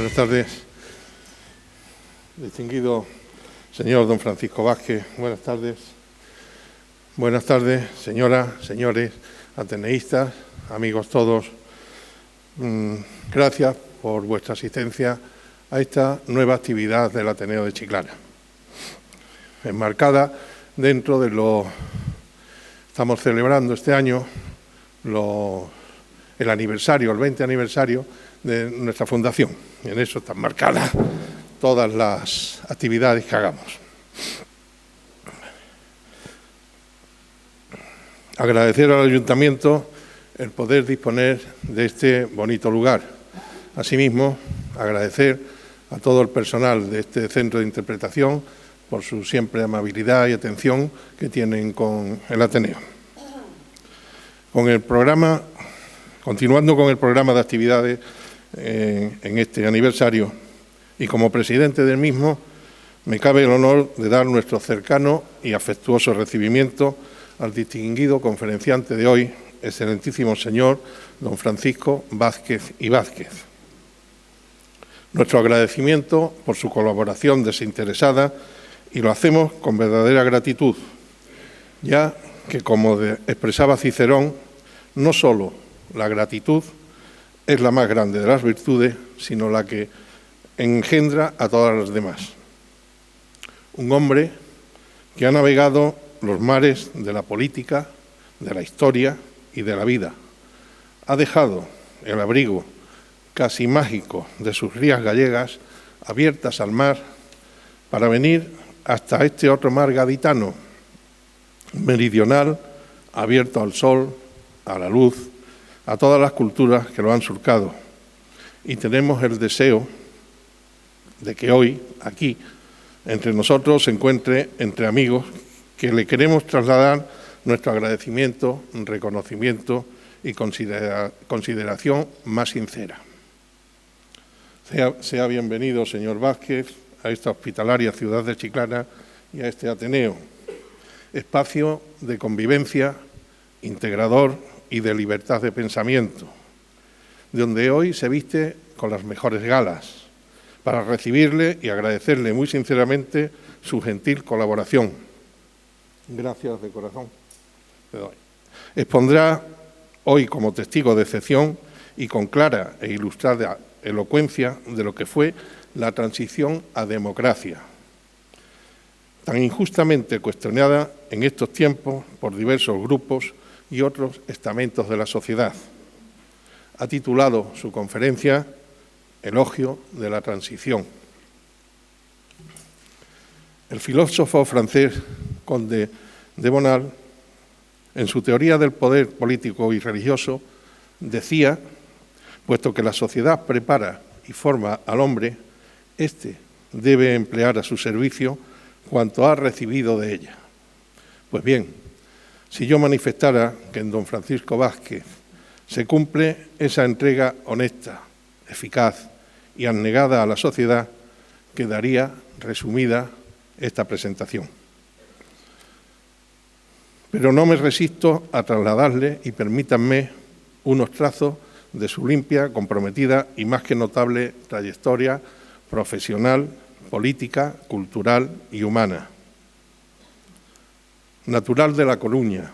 Buenas tardes, distinguido señor don Francisco Vázquez. Buenas tardes. Buenas tardes, señoras, señores, ateneístas, amigos todos. Gracias por vuestra asistencia a esta nueva actividad del Ateneo de Chiclana. Enmarcada dentro de estamos celebrando este año el aniversario, el 20 aniversario de nuestra fundación. En eso están marcadas todas las actividades que hagamos. Agradecer al Ayuntamiento el poder disponer de este bonito lugar. Asimismo, agradecer a todo el personal de este centro de interpretación por su siempre amabilidad y atención que tienen con el Ateneo. Continuando con el programa de actividades en este aniversario y como presidente del mismo, me cabe el honor de dar nuestro cercano y afectuoso recibimiento al distinguido conferenciante de hoy, excelentísimo señor don Francisco Vázquez y Vázquez. Nuestro agradecimiento por su colaboración desinteresada y lo hacemos con verdadera gratitud, ya que, como expresaba Cicerón, no solo la gratitud es la más grande de las virtudes, sino la que engendra a todas las demás. Un hombre que ha navegado los mares de la política, de la historia y de la vida. Ha dejado el abrigo casi mágico de sus rías gallegas abiertas al mar para venir hasta este otro mar gaditano, meridional, abierto al sol, a la luz, a todas las culturas que lo han surcado. Y tenemos el deseo de que hoy, aquí, entre nosotros, se encuentre entre amigos que le queremos trasladar nuestro agradecimiento, reconocimiento y consideración más sincera. Sea bienvenido, señor Vázquez, a esta hospitalaria ciudad de Chiclana y a este Ateneo, espacio de convivencia, integrador y de libertad de pensamiento, donde hoy se viste con las mejores galas, para recibirle y agradecerle muy sinceramente su gentil colaboración. Gracias de corazón. Le doy. Expondrá hoy como testigo de excepción y con clara e ilustrada elocuencia de lo que fue la transición a democracia, tan injustamente cuestionada en estos tiempos por diversos grupos y otros estamentos de la sociedad. Ha titulado su conferencia Elogio de la transición. El filósofo francés Conde de Bonald, en su teoría del poder político y religioso, decía, puesto que la sociedad prepara y forma al hombre, éste debe emplear a su servicio cuanto ha recibido de ella. Pues bien, si yo manifestara que en don Francisco Vázquez se cumple esa entrega honesta, eficaz y abnegada a la sociedad, quedaría resumida esta presentación. Pero no me resisto a trasladarle, y permítanme, unos trazos de su limpia, comprometida y más que notable trayectoria profesional, política, cultural y humana. Natural de La Coruña,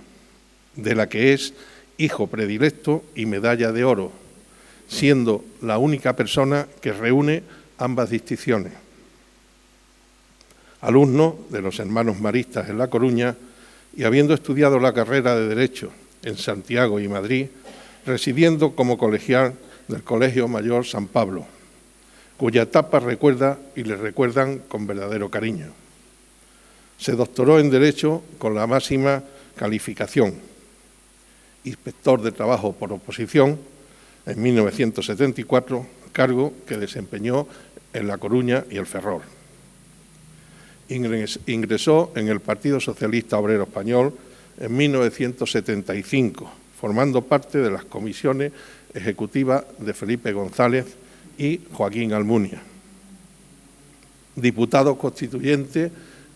de la que es hijo predilecto y medalla de oro, siendo la única persona que reúne ambas distinciones. Alumno de los hermanos maristas en La Coruña y habiendo estudiado la carrera de Derecho en Santiago y Madrid, residiendo como colegial del Colegio Mayor San Pablo, cuya etapa recuerda y le recuerdan con verdadero cariño. Se doctoró en Derecho con la máxima calificación, inspector de trabajo por oposición, en 1974, cargo que desempeñó en La Coruña y el Ferrol. Ingresó en el Partido Socialista Obrero Español en 1975, formando parte de las comisiones ejecutivas de Felipe González y Joaquín Almunia. Diputado constituyente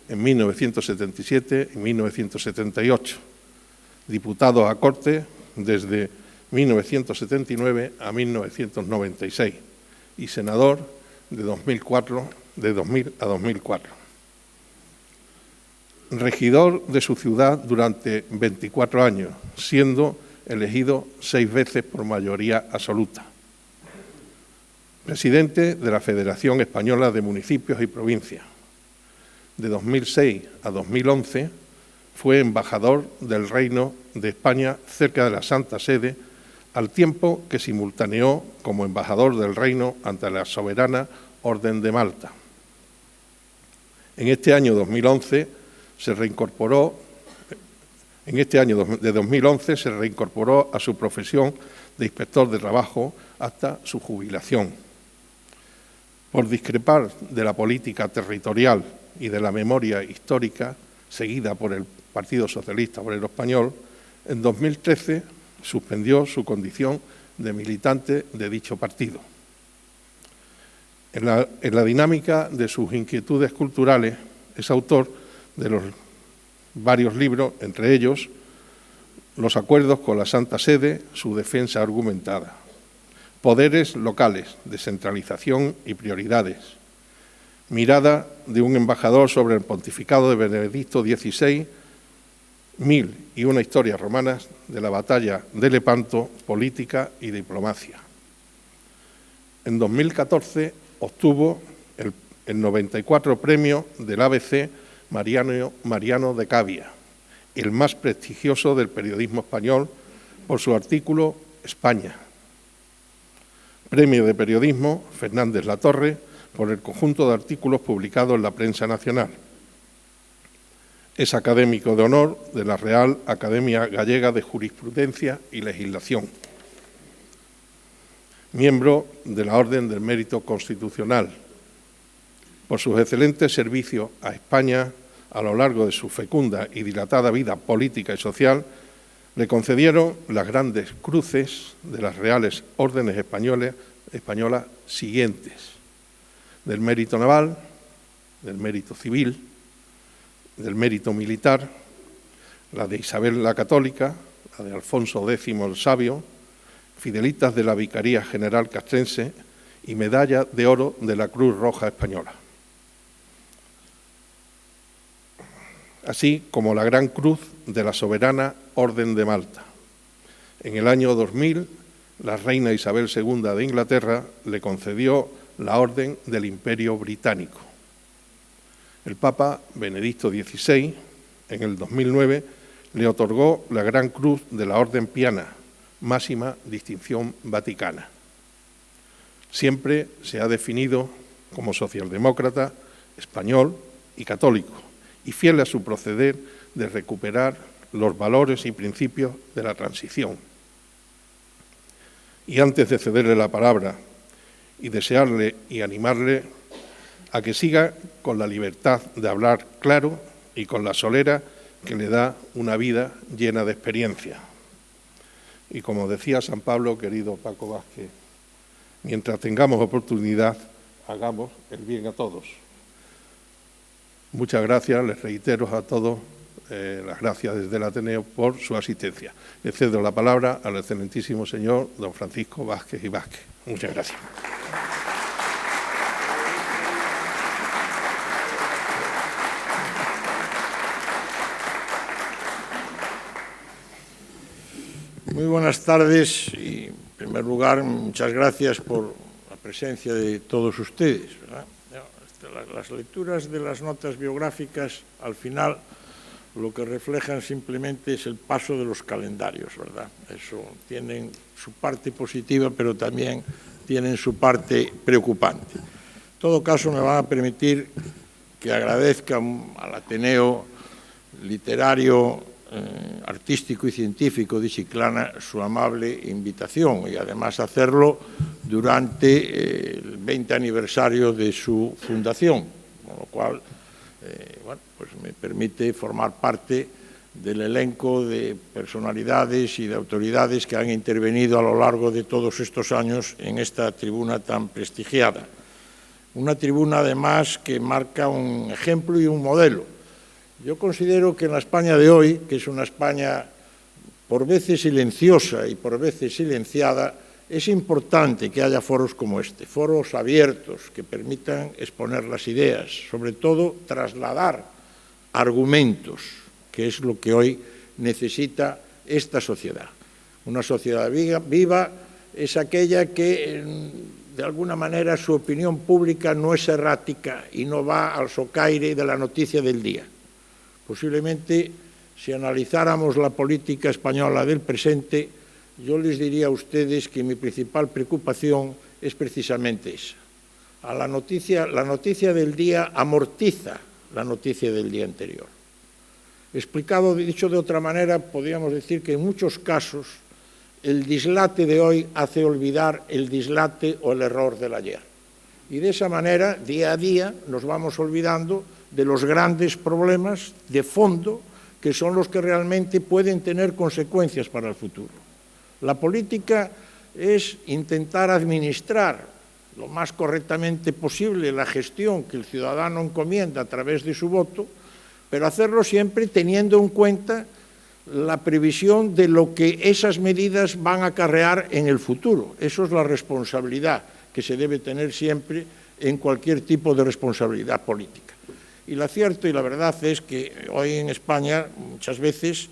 en 1977 y 1978. Diputado a Cortes desde 1979 a 1996 y senador de 2000 a 2004. Regidor de su ciudad durante 24 años, siendo elegido 6 veces por mayoría absoluta. Presidente de la Federación Española de Municipios y Provincias. De 2006 a 2011 fue embajador del Reino de España cerca de la Santa Sede, al tiempo que simultaneó como embajador del Reino ante la soberana Orden de Malta. En este año 2011 se reincorporó a su profesión de inspector de trabajo hasta su jubilación. Por discrepar de la política territorial y de la memoria histórica seguida por el Partido Socialista Obrero Español, en 2013 suspendió su condición de militante de dicho partido. En la dinámica de sus inquietudes culturales es autor de los varios libros, entre ellos Los acuerdos con la Santa Sede, su defensa argumentada, Poderes locales, descentralización y prioridades, Mirada de un embajador sobre el pontificado de Benedicto XVI, 1001 historias romanas de la batalla de Lepanto, política y diplomacia. En 2014 obtuvo el 94 premio del ABC Mariano de Cavia, el más prestigioso del periodismo español, por su artículo España. Premio de Periodismo Fernández Latorre por el conjunto de artículos publicados en la prensa nacional. Es académico de honor de la Real Academia Gallega de Jurisprudencia y Legislación. Miembro de la Orden del Mérito Constitucional. Por sus excelentes servicios a España a lo largo de su fecunda y dilatada vida política y social, le concedieron las grandes cruces de las Reales Órdenes españolas siguientes: del Mérito Naval, del Mérito Civil, del Mérito Militar, la de Isabel la Católica, la de Alfonso X el Sabio, Fidelitas de la Vicaría General Castrense y Medalla de Oro de la Cruz Roja Española, así como la Gran Cruz de la Soberana Orden de Malta. En el año 2000, la reina Isabel II de Inglaterra le concedió la Orden del Imperio Británico. El Papa Benedicto XVI, en el 2009, le otorgó la Gran Cruz de la Orden Piana, máxima distinción vaticana. Siempre se ha definido como socialdemócrata, español y católico, y fiel a su proceder de recuperar los valores y principios de la transición. Y antes de cederle la palabra y desearle y animarle a que siga con la libertad de hablar claro y con la solera que le da una vida llena de experiencia. Y como decía San Pablo, querido Paco Vázquez, mientras tengamos oportunidad, hagamos el bien a todos. Muchas gracias, les reitero a todos las gracias desde el Ateneo por su asistencia. Le cedo la palabra al excelentísimo señor don Francisco Vázquez y Vázquez. Muchas gracias. Muy buenas tardes y, en primer lugar, muchas gracias por la presencia de todos ustedes, ¿verdad? Las lecturas de las notas biográficas, al final, lo que reflejan simplemente es el paso de los calendarios, ¿verdad? Eso tienen su parte positiva, pero también tienen su parte preocupante. En todo caso, me van a permitir que agradezca al Ateneo Literario, Artístico y Científico de Chiclana su amable invitación y además hacerlo durante el 20 aniversario de su fundación, con lo cual bueno, pues me permite formar parte del elenco de personalidades y de autoridades que han intervenido a lo largo de todos estos años en esta tribuna tan prestigiada. Una tribuna, además, que marca un ejemplo y un modelo. Yo considero que en la España de hoy, que es una España por veces silenciosa y por veces silenciada, es importante que haya foros como este, foros abiertos que permitan exponer las ideas, sobre todo trasladar argumentos, que es lo que hoy necesita esta sociedad. Una sociedad viva es aquella que, de alguna manera, su opinión pública no es errática y no va al socaire de la noticia del día. Posiblemente, si analizáramos la política española del presente, yo les diría a ustedes que mi principal preocupación es precisamente esa. La noticia del día amortiza la noticia del día anterior. Dicho de otra manera, podríamos decir que en muchos casos el dislate de hoy hace olvidar el dislate o el error del ayer. Y de esa manera, día a día, nos vamos olvidando de los grandes problemas de fondo que son los que realmente pueden tener consecuencias para el futuro. La política es intentar administrar lo más correctamente posible la gestión que el ciudadano encomienda a través de su voto, pero hacerlo siempre teniendo en cuenta la previsión de lo que esas medidas van a acarrear en el futuro. Eso es la responsabilidad que se debe tener siempre en cualquier tipo de responsabilidad política. Y lo cierto y la verdad es que hoy en España muchas veces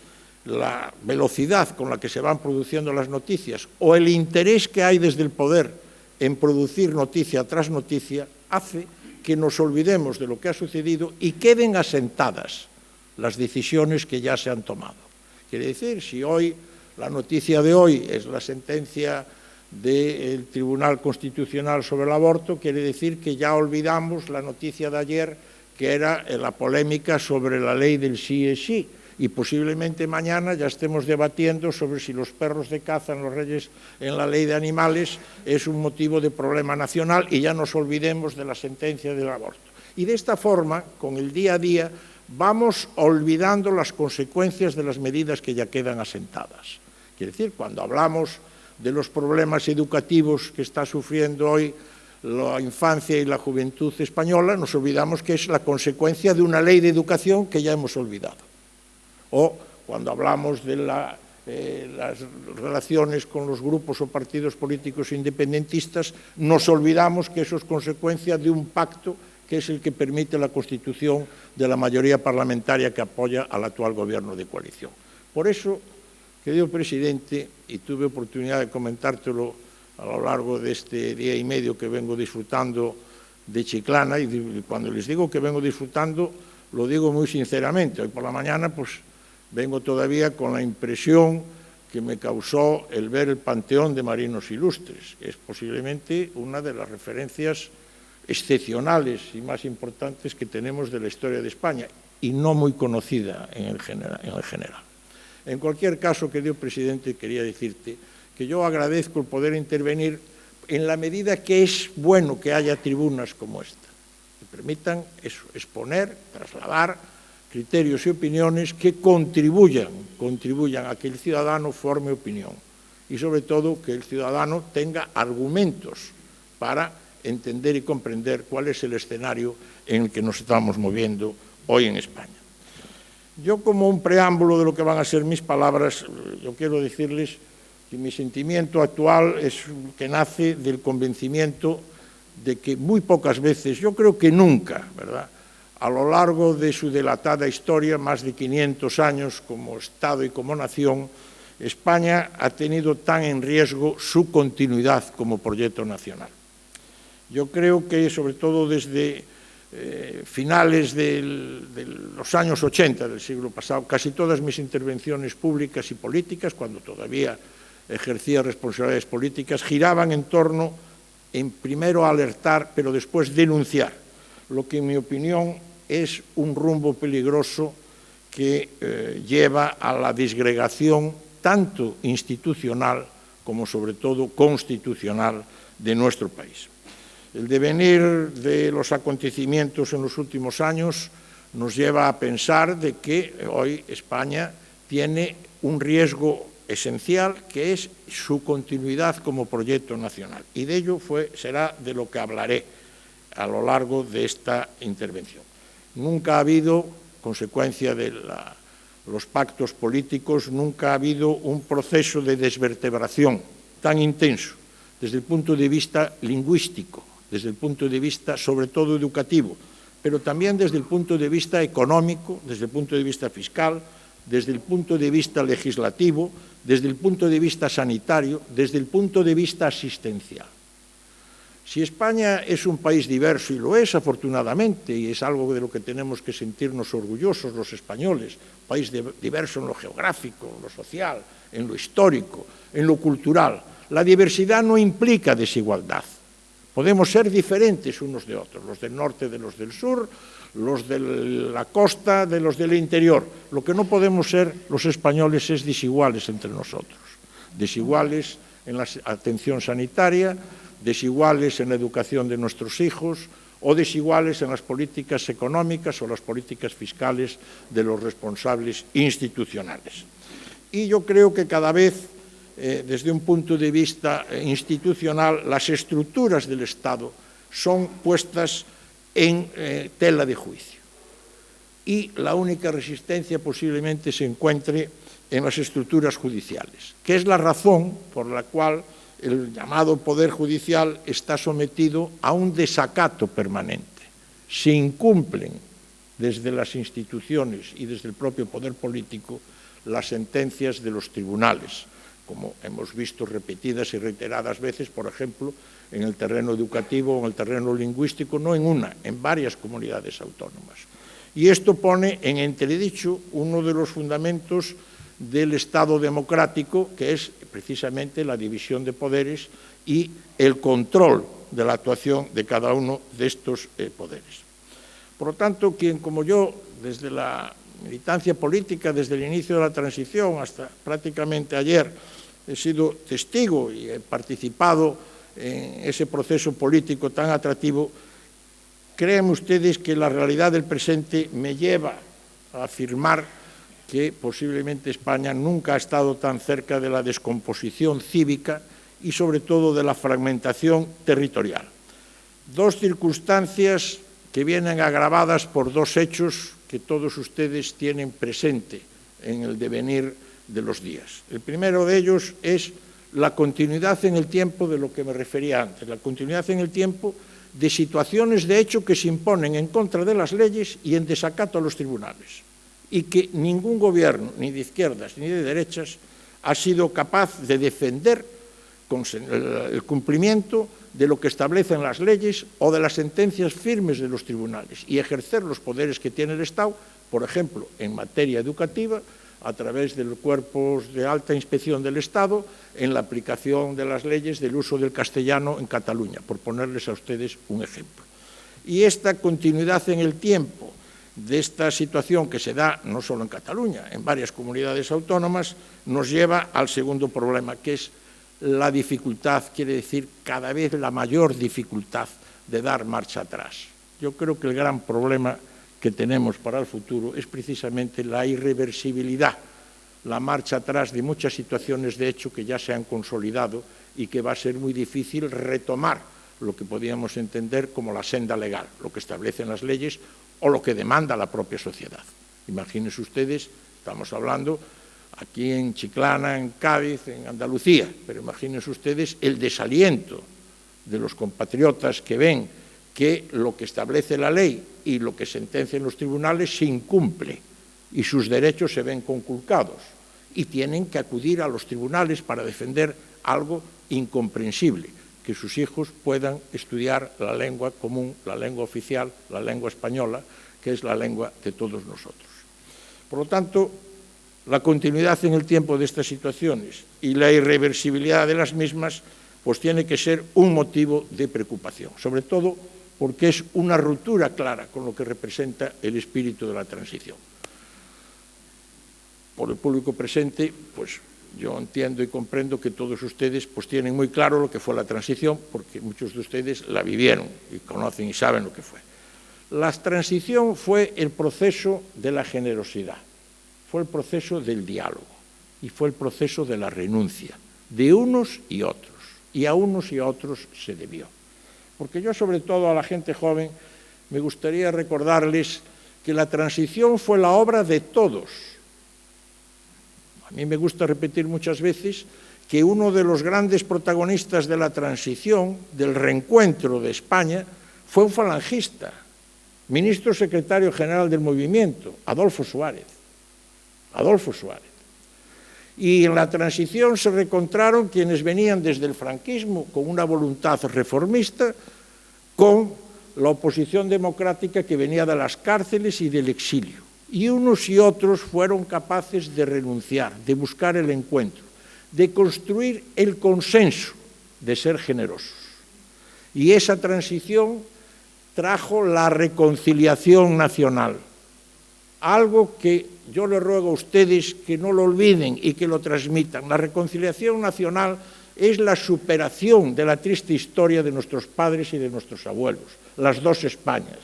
la velocidad con la que se van produciendo las noticias o el interés que hay desde el poder en producir noticia tras noticia hace que nos olvidemos de lo que ha sucedido y queden asentadas las decisiones que ya se han tomado. Quiere decir, si hoy la noticia de hoy es la sentencia del Tribunal Constitucional sobre el aborto, quiere decir que ya olvidamos la noticia de ayer, que era la polémica sobre la ley del sí es sí, y posiblemente mañana ya estemos debatiendo sobre si los perros de caza en los reyes en la ley de animales es un motivo de problema nacional y ya nos olvidemos de la sentencia del aborto. Y de esta forma, con el día a día, vamos olvidando las consecuencias de las medidas que ya quedan asentadas. Quiere decir, cuando hablamos de los problemas educativos que está sufriendo hoy la infancia y la juventud española, nos olvidamos que es la consecuencia de una ley de educación que ya hemos olvidado. O cuando hablamos de las relaciones con los grupos o partidos políticos independentistas, nos olvidamos que eso es consecuencia de un pacto que es el que permite la constitución de la mayoría parlamentaria que apoya al actual gobierno de coalición. Por eso, querido presidente, y tuve oportunidad de comentártelo a lo largo de este día y medio que vengo disfrutando de Chiclana, y cuando les digo que vengo disfrutando, lo digo muy sinceramente. Hoy por la mañana, pues, vengo todavía con la impresión que me causó el ver el Panteón de Marinos Ilustres, que es posiblemente una de las referencias excepcionales y más importantes que tenemos de la historia de España, y no muy conocida en el general. En cualquier caso, querido presidente, quería decirte que yo agradezco el poder intervenir en la medida que es bueno que haya tribunas como esta, que permitan eso, exponer, trasladar criterios y opiniones que contribuyan a que el ciudadano forme opinión y, sobre todo, que el ciudadano tenga argumentos para entender y comprender cuál es el escenario en el que nos estamos moviendo hoy en España. Yo, como un preámbulo de lo que van a ser mis palabras, yo quiero decirles que mi sentimiento actual es que nace del convencimiento de que muy pocas veces, yo creo que nunca, ¿verdad?, a lo largo de su dilatada historia, más de 500 años como Estado y como nación, España ha tenido tan en riesgo su continuidad como proyecto nacional. Yo creo que, sobre todo desde finales de los años 80 del siglo pasado, casi todas mis intervenciones públicas y políticas, cuando todavía ejercía responsabilidades políticas, giraban en torno, en primero alertar, pero después denunciar, lo que en mi opinión es un rumbo peligroso que lleva a la disgregación tanto institucional como sobre todo constitucional de nuestro país. El devenir de los acontecimientos en los últimos años nos lleva a pensar de que hoy España tiene un riesgo esencial que es su continuidad como proyecto nacional, y de ello será de lo que hablaré a lo largo de esta intervención. Nunca ha habido, consecuencia de los pactos políticos, nunca ha habido un proceso de desvertebración tan intenso desde el punto de vista lingüístico, desde el punto de vista sobre todo educativo, pero también desde el punto de vista económico, desde el punto de vista fiscal, desde el punto de vista legislativo, desde el punto de vista sanitario, desde el punto de vista asistencial. Si España es un país diverso, y lo es afortunadamente, y es algo de lo que tenemos que sentirnos orgullosos los españoles, un país diverso en lo geográfico, en lo social, en lo histórico, en lo cultural, la diversidad no implica desigualdad. Podemos ser diferentes unos de otros, los del norte de los del sur, los de la costa de los del interior. Lo que no podemos ser los españoles es desiguales entre nosotros, desiguales en la atención sanitaria, desiguales en la educación de nuestros hijos o desiguales en las políticas económicas o las políticas fiscales de los responsables institucionales. Y yo creo que cada vez, desde un punto de vista institucional, las estructuras del Estado son puestas en tela de juicio. Y la única resistencia posiblemente se encuentre en las estructuras judiciales, que es la razón por la cual el llamado Poder Judicial está sometido a un desacato permanente. Se incumplen desde las instituciones y desde el propio poder político las sentencias de los tribunales, como hemos visto repetidas y reiteradas veces, por ejemplo, en el terreno educativo o en el terreno lingüístico, no en una, en varias comunidades autónomas. Y esto pone en entredicho uno de los fundamentos del Estado democrático, que es precisamente la división de poderes y el control de la actuación de cada uno de estos poderes. Por lo tanto, quien como yo, desde la militancia política, desde el inicio de la transición hasta prácticamente ayer, he sido testigo y he participado en ese proceso político tan atractivo, créanme ustedes que la realidad del presente me lleva a afirmar que posiblemente España nunca ha estado tan cerca de la descomposición cívica y sobre todo de la fragmentación territorial. Dos circunstancias que vienen agravadas por dos hechos que todos ustedes tienen presente en el devenir de los días. El primero de ellos es la continuidad en el tiempo de lo que me refería antes, la continuidad en el tiempo de situaciones de hecho que se imponen en contra de las leyes y en desacato a los tribunales, y que ningún gobierno, ni de izquierdas ni de derechas, ha sido capaz de defender con el cumplimiento de lo que establecen las leyes o de las sentencias firmes de los tribunales y ejercer los poderes que tiene el Estado, por ejemplo, en materia educativa, a través de los cuerpos de alta inspección del Estado, en la aplicación de las leyes del uso del castellano en Cataluña, por ponerles a ustedes un ejemplo. Y esta continuidad en el tiempo de esta situación que se da no solo en Cataluña, en varias comunidades autónomas, nos lleva al segundo problema, que es la dificultad, quiere decir cada vez la mayor dificultad de dar marcha atrás. Yo creo que el gran problema que tenemos para el futuro es precisamente la irreversibilidad, la marcha atrás de muchas situaciones de hecho que ya se han consolidado y que va a ser muy difícil retomar lo que podríamos entender como la senda legal, lo que establecen las leyes o lo que demanda la propia sociedad. Imagínense ustedes, estamos hablando aquí en Chiclana, en Cádiz, en Andalucía, pero imagínense ustedes el desaliento de los compatriotas que ven que lo que establece la ley y lo que sentencian los tribunales se incumple y sus derechos se ven conculcados y tienen que acudir a los tribunales para defender algo incomprensible, que sus hijos puedan estudiar la lengua común, la lengua oficial, la lengua española, que es la lengua de todos nosotros. Por lo tanto, la continuidad en el tiempo de estas situaciones y la irreversibilidad de las mismas, pues tiene que ser un motivo de preocupación, sobre todo porque es una ruptura clara con lo que representa el espíritu de la transición. Por el público presente, pues yo entiendo y comprendo que todos ustedes pues tienen muy claro lo que fue la transición, porque muchos de ustedes la vivieron y conocen y saben lo que fue. La transición fue el proceso de la generosidad, fue el proceso del diálogo y fue el proceso de la renuncia de unos y otros, y a unos y a otros se debió. Porque yo, sobre todo a la gente joven, me gustaría recordarles que la transición fue la obra de todos. A mí me gusta repetir muchas veces que uno de los grandes protagonistas de la transición, del reencuentro de España, fue un falangista, ministro secretario general del movimiento, Adolfo Suárez. Adolfo Suárez. Y en la transición se reencontraron quienes venían desde el franquismo con una voluntad reformista, con la oposición democrática que venía de las cárceles y del exilio. Y unos y otros fueron capaces de renunciar, de buscar el encuentro, de construir el consenso, de ser generosos. Y esa transición trajo la reconciliación nacional, algo que yo les ruego a ustedes que no lo olviden y que lo transmitan. La reconciliación nacional es la superación de la triste historia de nuestros padres y de nuestros abuelos, las dos Españas.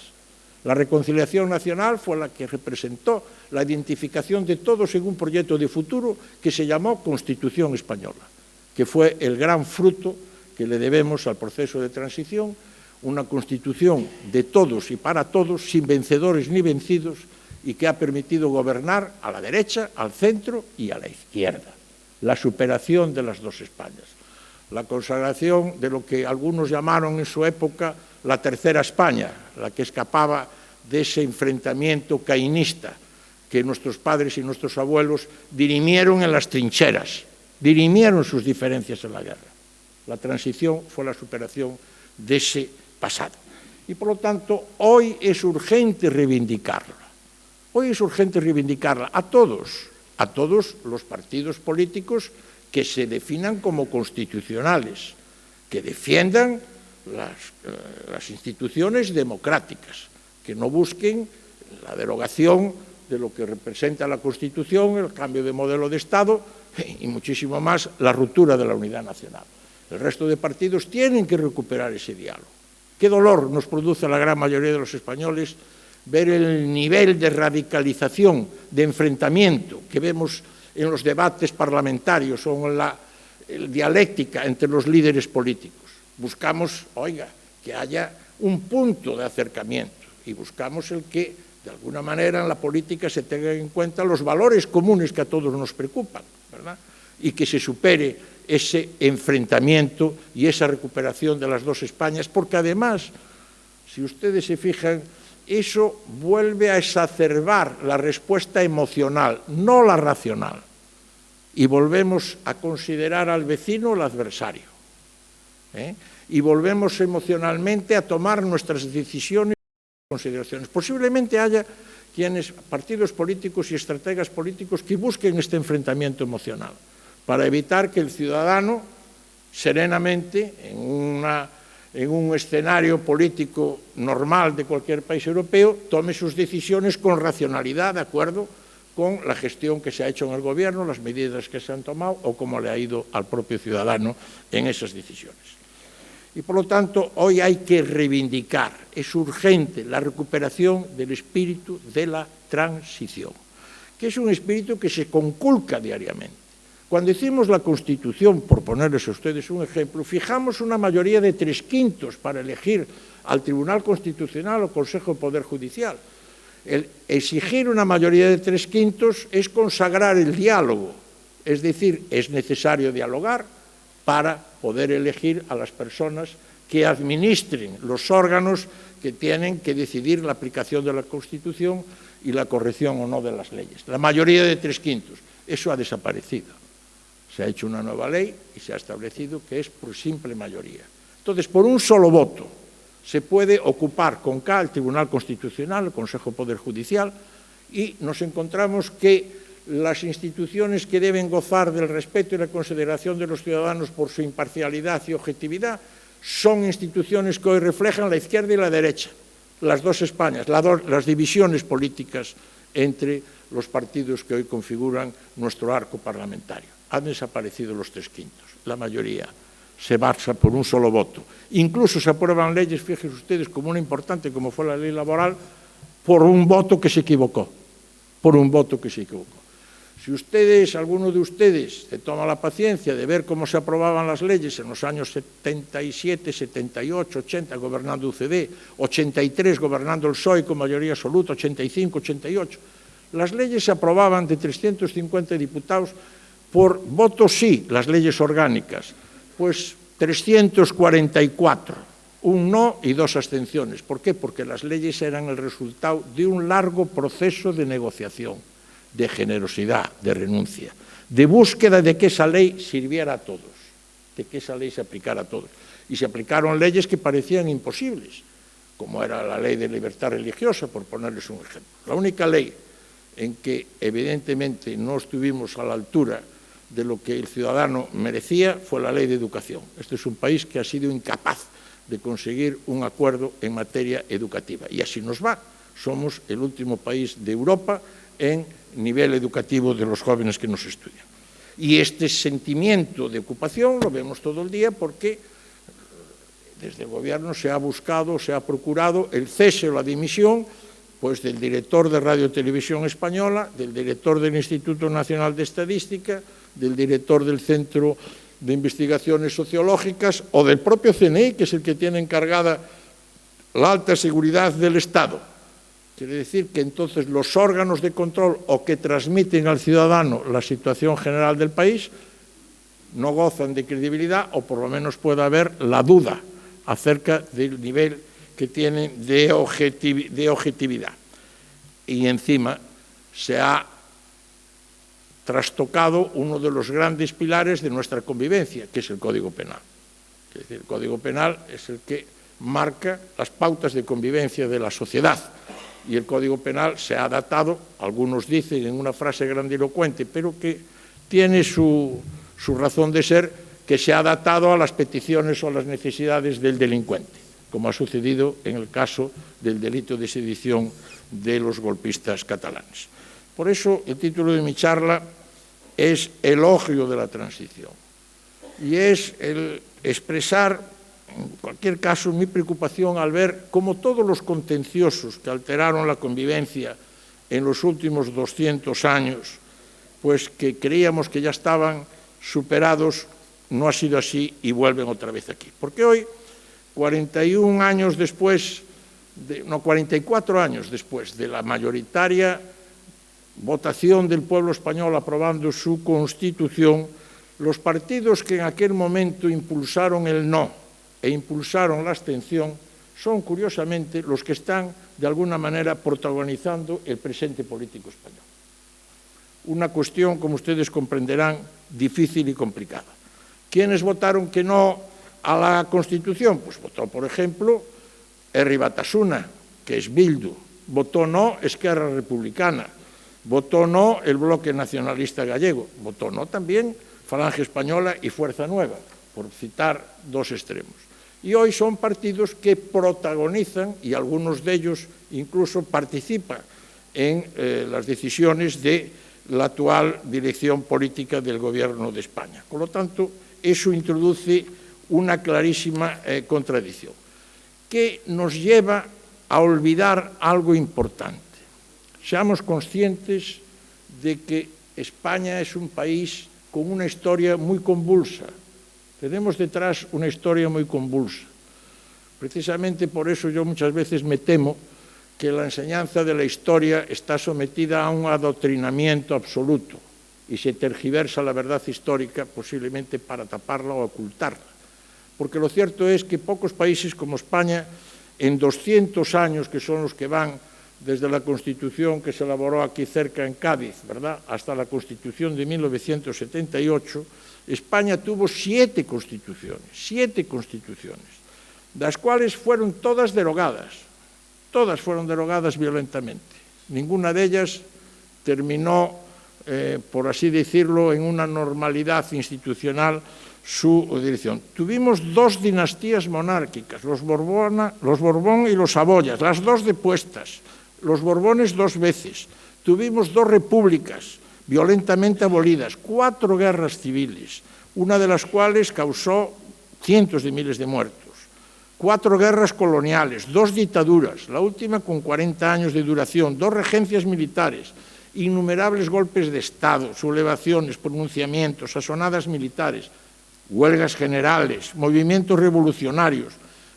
La reconciliación nacional fue la que representó la identificación de todos en un proyecto de futuro que se llamó Constitución Española, que fue el gran fruto que le debemos al proceso de transición, una Constitución de todos y para todos, sin vencedores ni vencidos, y que ha permitido gobernar a la derecha, al centro y a la izquierda. La superación de las dos Españas. La consagración de lo que algunos llamaron en su época la tercera España, la que escapaba de ese enfrentamiento caínista que nuestros padres y nuestros abuelos dirimieron en las trincheras, dirimieron sus diferencias en la guerra. La transición fue la superación de ese pasado. Y por lo tanto, hoy es urgente reivindicarla. Hoy es urgente reivindicarla a todos los partidos políticos que se definan como constitucionales, que defiendan las instituciones democráticas, que no busquen la derogación de lo que representa la Constitución, el cambio de modelo de Estado y muchísimo más la ruptura de la unidad nacional. El resto de partidos tienen que recuperar ese diálogo. Qué dolor nos produce a la gran mayoría de los españoles ver el nivel de radicalización, de enfrentamiento que vemos en los debates parlamentarios o en la dialéctica entre los líderes políticos. Buscamos, que haya un punto de acercamiento y buscamos el que, de alguna manera, en la política se tengan en cuenta los valores comunes que a todos nos preocupan, ¿verdad? Y que se supere ese enfrentamiento y esa recuperación de las dos Españas, porque además, si ustedes se fijan, eso vuelve a exacerbar la respuesta emocional, no la racional, y volvemos a considerar al vecino el adversario, y volvemos emocionalmente a tomar nuestras decisiones y consideraciones. Posiblemente haya partidos políticos y estrategas políticos que busquen este enfrentamiento emocional para evitar que el ciudadano serenamente en un escenario político normal de cualquier país europeo, tome sus decisiones con racionalidad, de acuerdo con la gestión que se ha hecho en el gobierno, las medidas que se han tomado o cómo le ha ido al propio ciudadano en esas decisiones. Y por lo tanto, hoy hay que reivindicar, es urgente la recuperación del espíritu de la transición, que es un espíritu que se conculca diariamente. Cuando hicimos la Constitución, por ponerles a ustedes un ejemplo, fijamos una mayoría de 3/5 para elegir al Tribunal Constitucional o Consejo de Poder Judicial. El exigir una mayoría de 3/5 es consagrar el diálogo, es decir, es necesario dialogar para poder elegir a las personas que administren los órganos que tienen que decidir la aplicación de la Constitución y la corrección o no de las leyes. La mayoría de 3/5, eso ha desaparecido. Se ha hecho una nueva ley y se ha establecido que es por simple mayoría. Entonces, por un solo voto se puede ocupar con K el Tribunal Constitucional, el Consejo de Poder Judicial, y nos encontramos que las instituciones que deben gozar del respeto y la consideración de los ciudadanos por su imparcialidad y objetividad son instituciones que hoy reflejan la izquierda y la derecha, las dos Españas, las divisiones políticas entre los partidos que hoy configuran nuestro arco parlamentario. Han desaparecido los 3/5, la mayoría se basa por un solo voto. Incluso se aprueban leyes, fíjense ustedes, como una importante, como fue la ley laboral, por un voto que se equivocó, Si ustedes, alguno de ustedes, se toma la paciencia de ver cómo se aprobaban las leyes en los años 77, 78, 80, gobernando UCD, 83, gobernando el PSOE con mayoría absoluta, 85, 88, las leyes se aprobaban de 350 diputados por voto sí las leyes orgánicas, pues 344, un no y 2 abstenciones. ¿Por qué? Porque las leyes eran el resultado de un largo proceso de negociación, de generosidad, de renuncia, de búsqueda de que esa ley sirviera a todos, de que esa ley se aplicara a todos. Y se aplicaron leyes que parecían imposibles, como era la ley de libertad religiosa, por ponerles un ejemplo. La única ley en que evidentemente no estuvimos a la altura de lo que el ciudadano merecía fue la ley de educación. Este es un país que ha sido incapaz de conseguir un acuerdo en materia educativa. Y así nos va. Somos el último país de Europa en nivel educativo de los jóvenes que nos estudian. Y este sentimiento de ocupación lo vemos todo el día porque desde el Gobierno se ha buscado, se ha procurado el cese o la dimisión pues, del director de Radio Televisión Española, del director del Instituto Nacional de Estadística, del director del Centro de Investigaciones Sociológicas o del propio CNI, que es el que tiene encargada la alta seguridad del Estado. Quiere decir que entonces los órganos de control o que transmiten al ciudadano la situación general del país no gozan de credibilidad o por lo menos puede haber la duda acerca del nivel que tienen de objetividad. Y encima se ha trastocado uno de los grandes pilares de nuestra convivencia, que es el Código Penal. Es decir, el Código Penal es el que marca las pautas de convivencia de la sociedad. Y el Código Penal se ha adaptado, algunos dicen en una frase grandilocuente, pero que tiene su razón de ser, que se ha adaptado a las peticiones o a las necesidades del delincuente, como ha sucedido en el caso del delito de sedición de los golpistas catalanes. Por eso el título de mi charla es Elogio de la transición y es el expresar, en cualquier caso, mi preocupación al ver cómo todos los contenciosos que alteraron la convivencia en los últimos 200 años, pues que creíamos que ya estaban superados, no ha sido así y vuelven otra vez aquí. Porque hoy, 41 años después, 44 años después de la mayoritaria votación del pueblo español aprobando su Constitución, los partidos que en aquel momento impulsaron el no e impulsaron la abstención son, curiosamente, los que están, de alguna manera, protagonizando el presente político español. Una cuestión, como ustedes comprenderán, difícil y complicada. ¿Quiénes votaron que no a la Constitución? Pues votó, por ejemplo, Herri Batasuna, que es Bildu. Votó no Esquerra Republicana. Votó no el Bloque Nacionalista Gallego. Votó no también Falange Española y Fuerza Nueva, por citar dos extremos. Y hoy son partidos que protagonizan, y algunos de ellos incluso participan en las decisiones de la actual dirección política del Gobierno de España. Por lo tanto, eso introduce una clarísima contradicción, que nos lleva a olvidar algo importante. Seamos conscientes de que España es un país con una historia muy convulsa. Tenemos detrás una historia muy convulsa. Precisamente por eso yo muchas veces me temo que la enseñanza de la historia está sometida a un adoctrinamiento absoluto y se tergiversa la verdad histórica posiblemente para taparla o ocultarla. Porque lo cierto es que pocos países como España, en 200 años, que son los que van desde la Constitución que se elaboró aquí cerca en Cádiz, ¿verdad?, hasta la Constitución de 1978, España tuvo 7 constituciones, las cuales fueron todas fueron derogadas violentamente. Ninguna de ellas terminó, por así decirlo, en una normalidad institucional su dirección. Tuvimos 2 dinastías monárquicas, los Borbón y los Saboyas, las 2 depuestas, los Borbones 2 veces. Tuvimos 2 repúblicas violentamente abolidas, 4 guerras civiles, una de las cuales causó cientos de miles de muertos, 4 guerras coloniales, 2 dictaduras, la última con 40 años de duración, 2 regencias militares, innumerables golpes de Estado, sublevaciones, pronunciamientos, asonadas militares, huelgas generales, movimientos revolucionarios.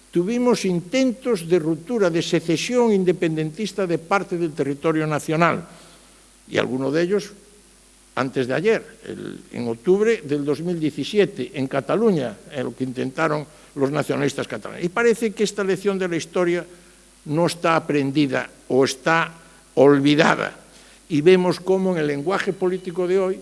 Tuvimos intentos de ruptura, de secesión independentista de parte del territorio nacional y algunos de ellos antes de ayer, en octubre del 2017, en Cataluña, en lo que intentaron los nacionalistas catalanes. Y parece que esta lección de la historia no está aprendida o está olvidada. Y vemos cómo en el lenguaje político de hoy,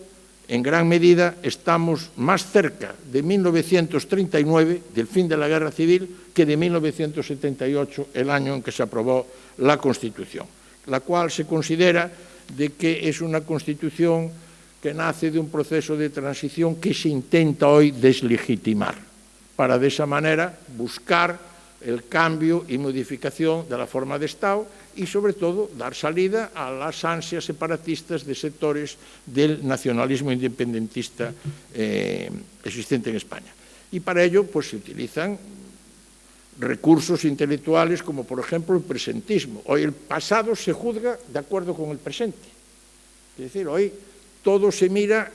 en gran medida, estamos más cerca de 1939, del fin de la Guerra Civil, que de 1978, el año en que se aprobó la Constitución, la cual se considera de que es una Constitución que nace de un proceso de transición que se intenta hoy deslegitimar, para de esa manera buscar el cambio y modificación de la forma de Estado y, sobre todo, dar salida a las ansias separatistas de sectores del nacionalismo independentista existente en España. Y para ello pues, se utilizan recursos intelectuales como, por ejemplo, el presentismo. Hoy el pasado se juzga de acuerdo con el presente. Es decir, hoy todo se mira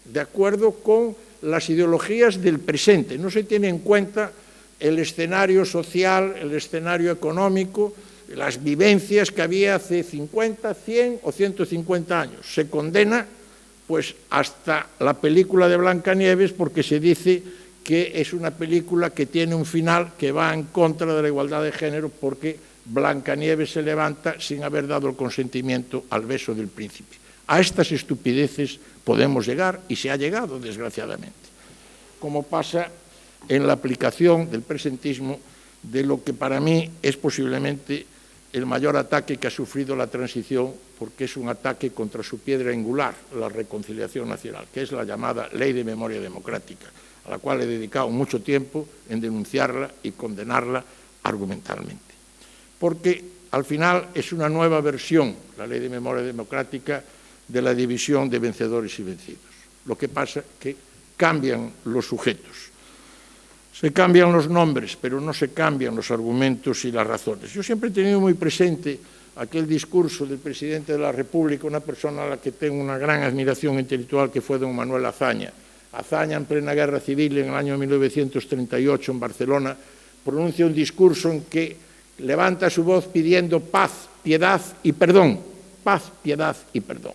de acuerdo con las ideologías del presente. No se tiene en cuenta el escenario social, el escenario económico, las vivencias que había hace 50, 100 o 150 años. Se condena pues, hasta la película de Blancanieves porque se dice que es una película que tiene un final que va en contra de la igualdad de género porque Blancanieves se levanta sin haber dado el consentimiento al beso del príncipe. A estas estupideces podemos llegar y se ha llegado, desgraciadamente. Como pasa en la aplicación del presentismo de lo que para mí es posiblemente el mayor ataque que ha sufrido la transición, porque es un ataque contra su piedra angular, la reconciliación nacional, que es la llamada Ley de Memoria Democrática, a la cual he dedicado mucho tiempo en denunciarla y condenarla argumentalmente. Porque al final es una nueva versión, la Ley de Memoria Democrática, de la división de vencedores y vencidos. Lo que pasa es que cambian los sujetos. Se cambian los nombres, pero no se cambian los argumentos y las razones. Yo siempre he tenido muy presente aquel discurso del presidente de la República, una persona a la que tengo una gran admiración intelectual, que fue don Manuel Azaña. Azaña, en plena Guerra Civil, en el año 1938, en Barcelona, pronuncia un discurso en que levanta su voz pidiendo paz, piedad y perdón. Paz, piedad y perdón.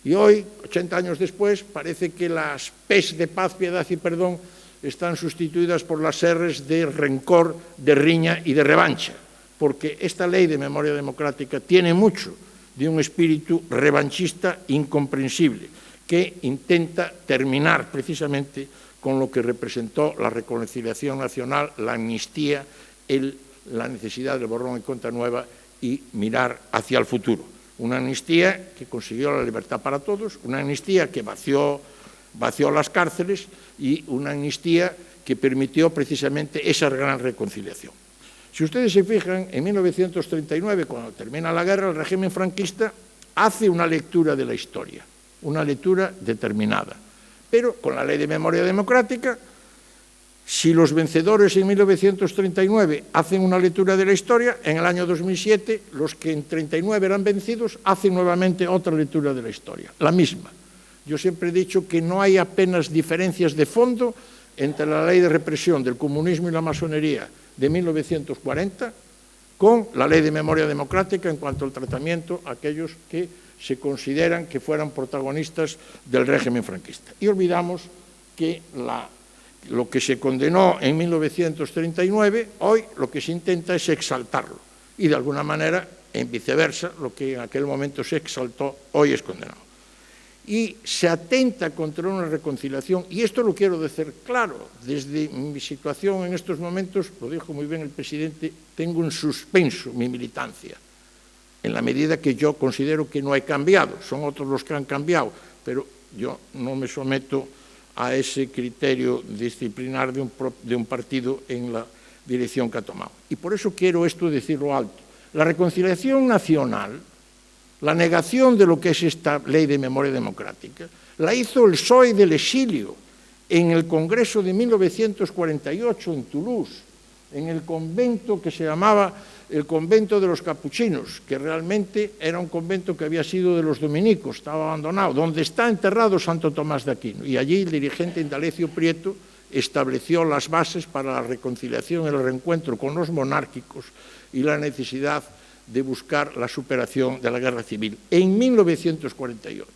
Y hoy, 80 años después, parece que las P's de paz, piedad y perdón están sustituidas por las R's de rencor, de riña y de revancha, porque esta Ley de Memoria Democrática tiene mucho de un espíritu revanchista incomprensible, que intenta terminar precisamente con lo que representó la reconciliación nacional, la amnistía, la necesidad del borrón y cuenta nueva y mirar hacia el futuro. Una amnistía que consiguió la libertad para todos, una amnistía que vació las cárceles y una amnistía que permitió precisamente esa gran reconciliación. Si ustedes se fijan, en 1939, cuando termina la guerra, el régimen franquista hace una lectura de la historia, una lectura determinada. Pero con la Ley de Memoria Democrática, si los vencedores en 1939 hacen una lectura de la historia, en el año 2007 los que en 1939 eran vencidos hacen nuevamente otra lectura de la historia, la misma. Yo siempre he dicho que no hay apenas diferencias de fondo entre la ley de represión del comunismo y la masonería de 1940 con la Ley de Memoria Democrática en cuanto al tratamiento a aquellos que se consideran que fueran protagonistas del régimen franquista. Y olvidamos que lo que se condenó en 1939, hoy lo que se intenta es exaltarlo. Y de alguna manera, en viceversa, lo que en aquel momento se exaltó, hoy es condenado. Y se atenta contra una reconciliación, y esto lo quiero decir claro, desde mi situación en estos momentos, lo dijo muy bien el presidente, tengo en suspenso mi militancia, en la medida que yo considero que no he cambiado, son otros los que han cambiado, pero yo no me someto a ese criterio disciplinar de un partido en la dirección que ha tomado. Y por eso quiero esto decirlo alto. La reconciliación nacional, la negación de lo que es esta Ley de Memoria Democrática, la hizo el PSOE del exilio en el Congreso de 1948 en Toulouse, en el convento que se llamaba el convento de los capuchinos, que realmente era un convento que había sido de los dominicos, estaba abandonado, donde está enterrado Santo Tomás de Aquino. Y allí el dirigente Indalecio Prieto estableció las bases para la reconciliación y el reencuentro con los monárquicos y la necesidad de buscar la superación de la guerra civil en 1948.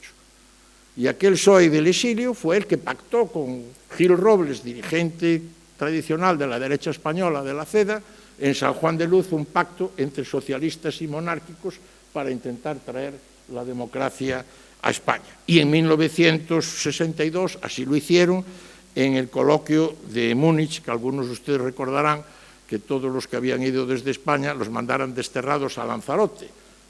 Y aquel PSOE del exilio fue el que pactó con Gil Robles, dirigente tradicional de la derecha española de la CEDA, en San Juan de Luz, un pacto entre socialistas y monárquicos para intentar traer la democracia a España. Y en 1962 así lo hicieron en el coloquio de Múnich, que algunos de ustedes recordarán que todos los que habían ido desde España los mandaran desterrados a Lanzarote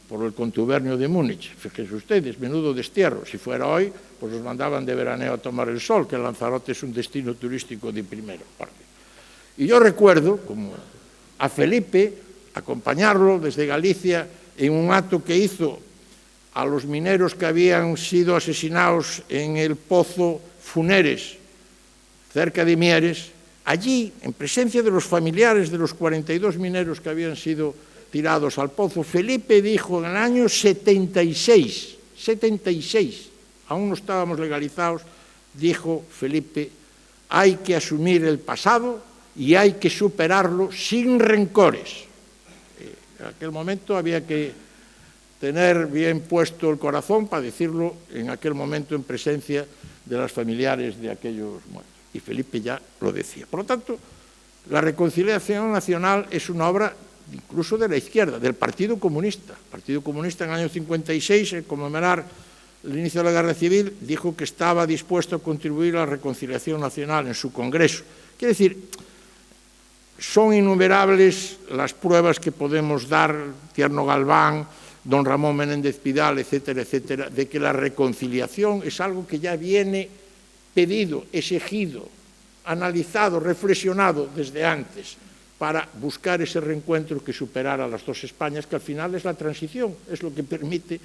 por el contubernio de Múnich. Fíjense ustedes, menudo destierro. Si fuera hoy, pues los mandaban de veraneo a tomar el sol, que Lanzarote es un destino turístico de primera parte. Y yo recuerdo como a Felipe acompañarlo desde Galicia en un acto que hizo a los mineros que habían sido asesinados en el pozo Funeres, cerca de Mieres. Allí, en presencia de los familiares de los 42 mineros que habían sido tirados al pozo, Felipe dijo en el año 76, aún no estábamos legalizados, dijo Felipe, hay que asumir el pasado y hay que superarlo sin rencores. En aquel momento había que tener bien puesto el corazón para decirlo en aquel momento en presencia de los familiares de aquellos muertos. Y Felipe ya lo decía. Por lo tanto, la reconciliación nacional es una obra incluso de la izquierda, del Partido Comunista. El Partido Comunista en el año 56, en conmemorar el inicio de la Guerra Civil, dijo que estaba dispuesto a contribuir a la reconciliación nacional en su Congreso. Quiere decir, son innumerables las pruebas que podemos dar, Tierno Galván, don Ramón Menéndez Pidal, etcétera, etcétera, de que la reconciliación es algo que ya viene pedido, exigido, analizado, reflexionado desde antes, para buscar ese reencuentro que superara las dos Españas, que al final es la transición, es lo que permite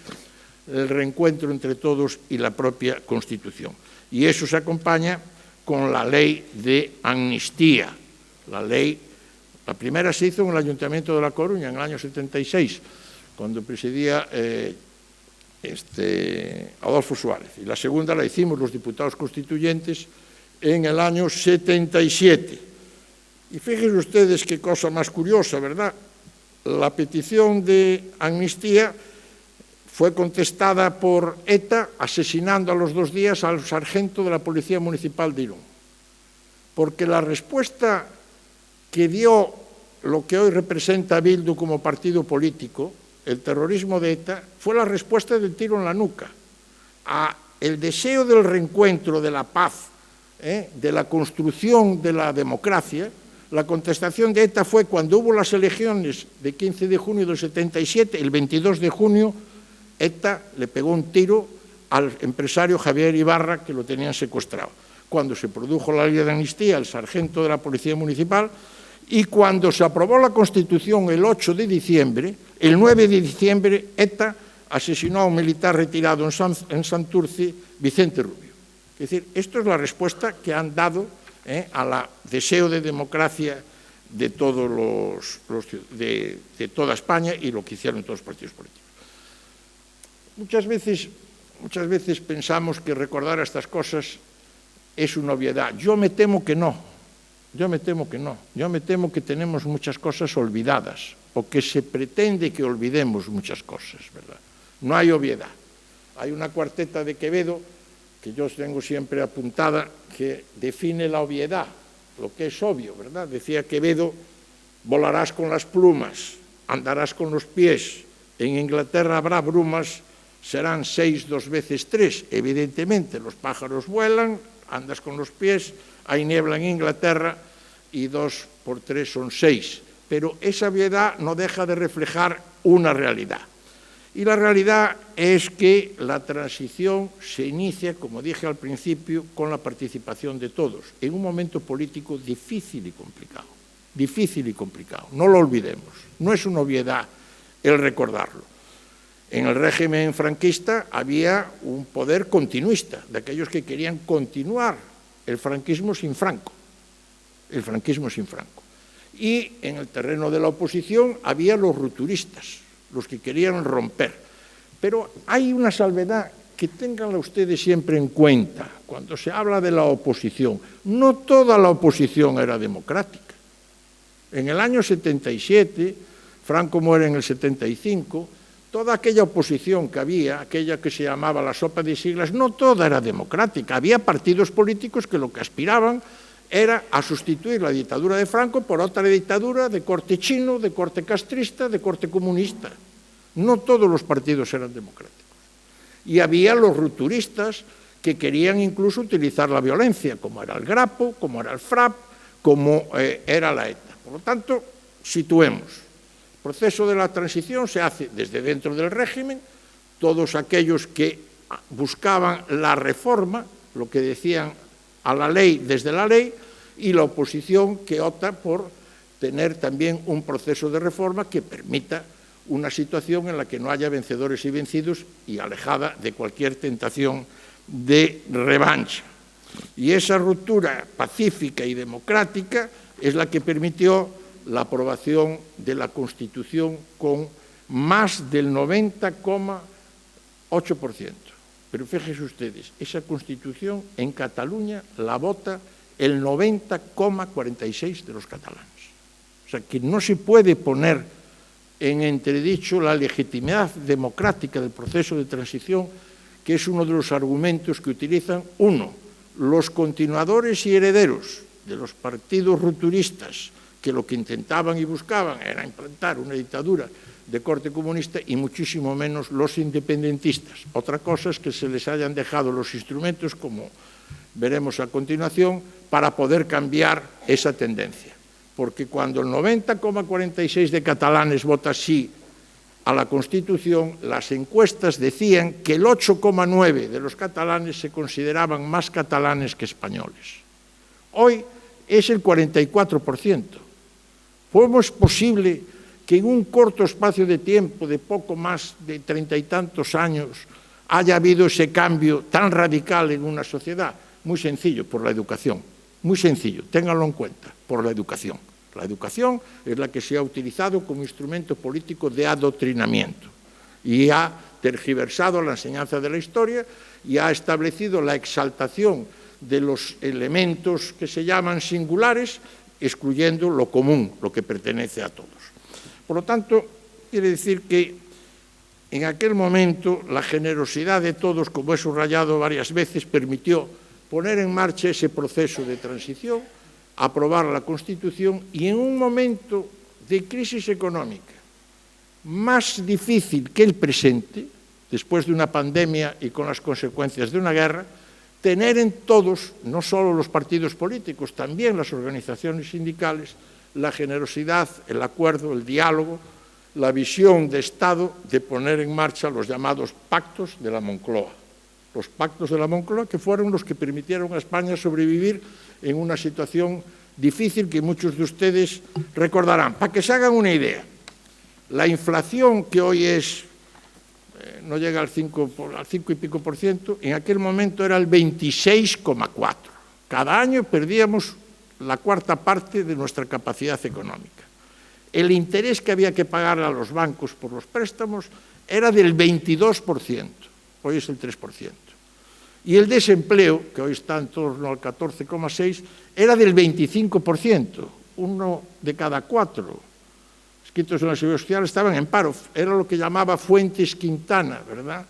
el reencuentro entre todos y la propia Constitución. Y eso se acompaña con la ley de amnistía. La primera se hizo en el Ayuntamiento de La Coruña en el año 76, cuando presidía Adolfo Suárez. Y la segunda la hicimos los diputados constituyentes en el año 77. Y fíjense ustedes qué cosa más curiosa, ¿verdad? La petición de amnistía fue contestada por ETA asesinando a los 2 días al sargento de la Policía Municipal de Irún. Porque la respuesta que dio lo que hoy representa Bildu como partido político, el terrorismo de ETA, fue la respuesta del tiro en la nuca a el deseo del reencuentro, de la paz, de la construcción de la democracia. La contestación de ETA fue cuando hubo las elecciones de 15 de junio del 77, el 22 de junio, ETA le pegó un tiro al empresario Javier Ibarra, que lo tenían secuestrado. Cuando se produjo la ley de amnistía, el sargento de la Policía Municipal, y cuando se aprobó la Constitución el 8 de diciembre, el 9 de diciembre, ETA asesinó a un militar retirado en Santurce, Vicente Rubio. Es decir, esto es la respuesta que han dado al deseo de democracia de todos de toda España y lo que hicieron todos los partidos políticos. Muchas veces pensamos que recordar estas cosas es una obviedad. Yo me temo que no. Yo me temo que tenemos muchas cosas olvidadas o que se pretende que olvidemos muchas cosas, ¿verdad? No hay obviedad. Hay una cuarteta de Quevedo que yo tengo siempre apuntada que define la obviedad, lo que es obvio, ¿verdad? Decía Quevedo, volarás con las plumas, andarás con los pies, en Inglaterra habrá brumas, serán 6 2 veces 3. Evidentemente, los pájaros vuelan, andas con los pies, hay niebla en Inglaterra y 2 por 3 son 6. Pero esa obviedad no deja de reflejar una realidad. Y la realidad es que la transición se inicia, como dije al principio, con la participación de todos, en un momento político difícil y complicado. Difícil y complicado, no lo olvidemos. No es una obviedad el recordarlo. En el régimen franquista había un poder continuista, de aquellos que querían continuar el franquismo sin Franco. El franquismo sin Franco. Y en el terreno de la oposición había los rupturistas, los que querían romper. Pero hay una salvedad que tenganla ustedes siempre en cuenta cuando se habla de la oposición. No toda la oposición era democrática. En el año 77, Franco muere en el 75, toda aquella oposición que había, aquella que se llamaba la sopa de siglas, no toda era democrática. Había partidos políticos que lo que aspiraban era a sustituir la dictadura de Franco por otra dictadura de corte chino, de corte castrista, de corte comunista. No todos los partidos eran democráticos. Y había los rupturistas que querían incluso utilizar la violencia, como era el Grapo, como era el FRAP, como era la ETA. Por lo tanto, situemos. El proceso de la transición se hace desde dentro del régimen. Todos aquellos que buscaban la reforma, lo que decían a la ley desde la ley, y la oposición que opta por tener también un proceso de reforma que permita una situación en la que no haya vencedores y vencidos y alejada de cualquier tentación de revancha. Y esa ruptura pacífica y democrática es la que permitió la aprobación de la Constitución con más del 90,8%. Pero fíjense ustedes, esa Constitución en Cataluña la vota el 90,46% de los catalanes. O sea, que no se puede poner en entredicho la legitimidad democrática del proceso de transición, que es uno de los argumentos que utilizan, uno, los continuadores y herederos de los partidos rupturistas, que lo que intentaban y buscaban era implantar una dictadura de corte comunista, y muchísimo menos los independentistas. Otra cosa es que se les hayan dejado los instrumentos, como veremos a continuación, para poder cambiar esa tendencia. Porque cuando el 90,46% de catalanes vota sí a la Constitución, las encuestas decían que el 8,9% de los catalanes se consideraban más catalanes que españoles. Hoy es el 44%. ¿Cómo es posible que en un corto espacio de tiempo, de poco más de 30 y tantos años, haya habido ese cambio tan radical en una sociedad? Muy sencillo, por la educación. Muy sencillo, ténganlo en cuenta, por la educación. La educación es la que se ha utilizado como instrumento político de adoctrinamiento y ha tergiversado la enseñanza de la historia y ha establecido la exaltación de los elementos que se llaman singulares, excluyendo lo común, lo que pertenece a todos. Por lo tanto, quiere decir que en aquel momento la generosidad de todos, como he subrayado varias veces, permitió poner en marcha ese proceso de transición, aprobar la Constitución, y en un momento de crisis económica más difícil que el presente, después de una pandemia y con las consecuencias de una guerra, tener en todos, no solo los partidos políticos, también las organizaciones sindicales, la generosidad, el acuerdo, el diálogo, la visión de Estado de poner en marcha los llamados pactos de la Moncloa. Los pactos de la Moncloa, que fueron los que permitieron a España sobrevivir en una situación difícil que muchos de ustedes recordarán. Para que se hagan una idea, la inflación que hoy es, no llega al 5 y pico por ciento, en aquel momento era el 26,4%. Cada año perdíamos la cuarta parte de nuestra capacidad económica. El interés que había que pagar a los bancos por los préstamos era del 22%, hoy es el 3%. Y el desempleo, que hoy está en torno al 14,6%, era del 25%, uno de cada 4 inscritos en la Seguridad Social estaban en paro. Era lo que llamaba Fuentes Quintana, ¿verdad?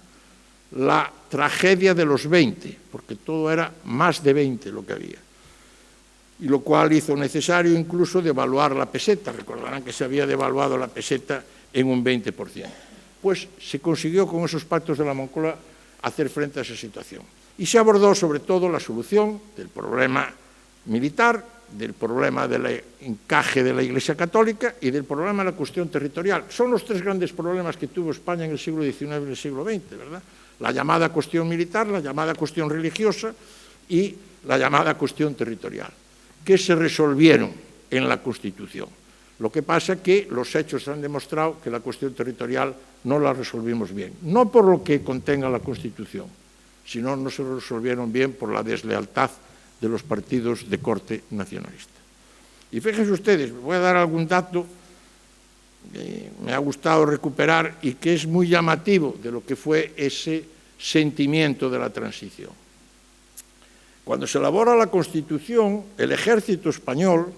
La tragedia de los 20, porque todo era más de 20 lo que había. Y lo cual hizo necesario incluso devaluar la peseta. Recordarán que se había devaluado la peseta en un 20%. Pues se consiguió con esos pactos de la Moncloa hacer frente a esa situación. Y se abordó sobre todo la solución del problema militar, del problema del encaje de la Iglesia Católica y del problema de la cuestión territorial. Son los tres grandes problemas que tuvo España en el siglo XIX y en el siglo XX, ¿verdad? La llamada cuestión militar, la llamada cuestión religiosa y la llamada cuestión territorial, que se resolvieron en la Constitución. Lo que pasa es que los hechos han demostrado que la cuestión territorial no la resolvimos bien. No por lo que contenga la Constitución, sino no se resolvieron bien por la deslealtad de los partidos de corte nacionalista. Y fíjense ustedes, voy a dar algún dato que me ha gustado recuperar y que es muy llamativo de lo que fue ese sentimiento de la transición. Cuando se elabora la Constitución, el ejército español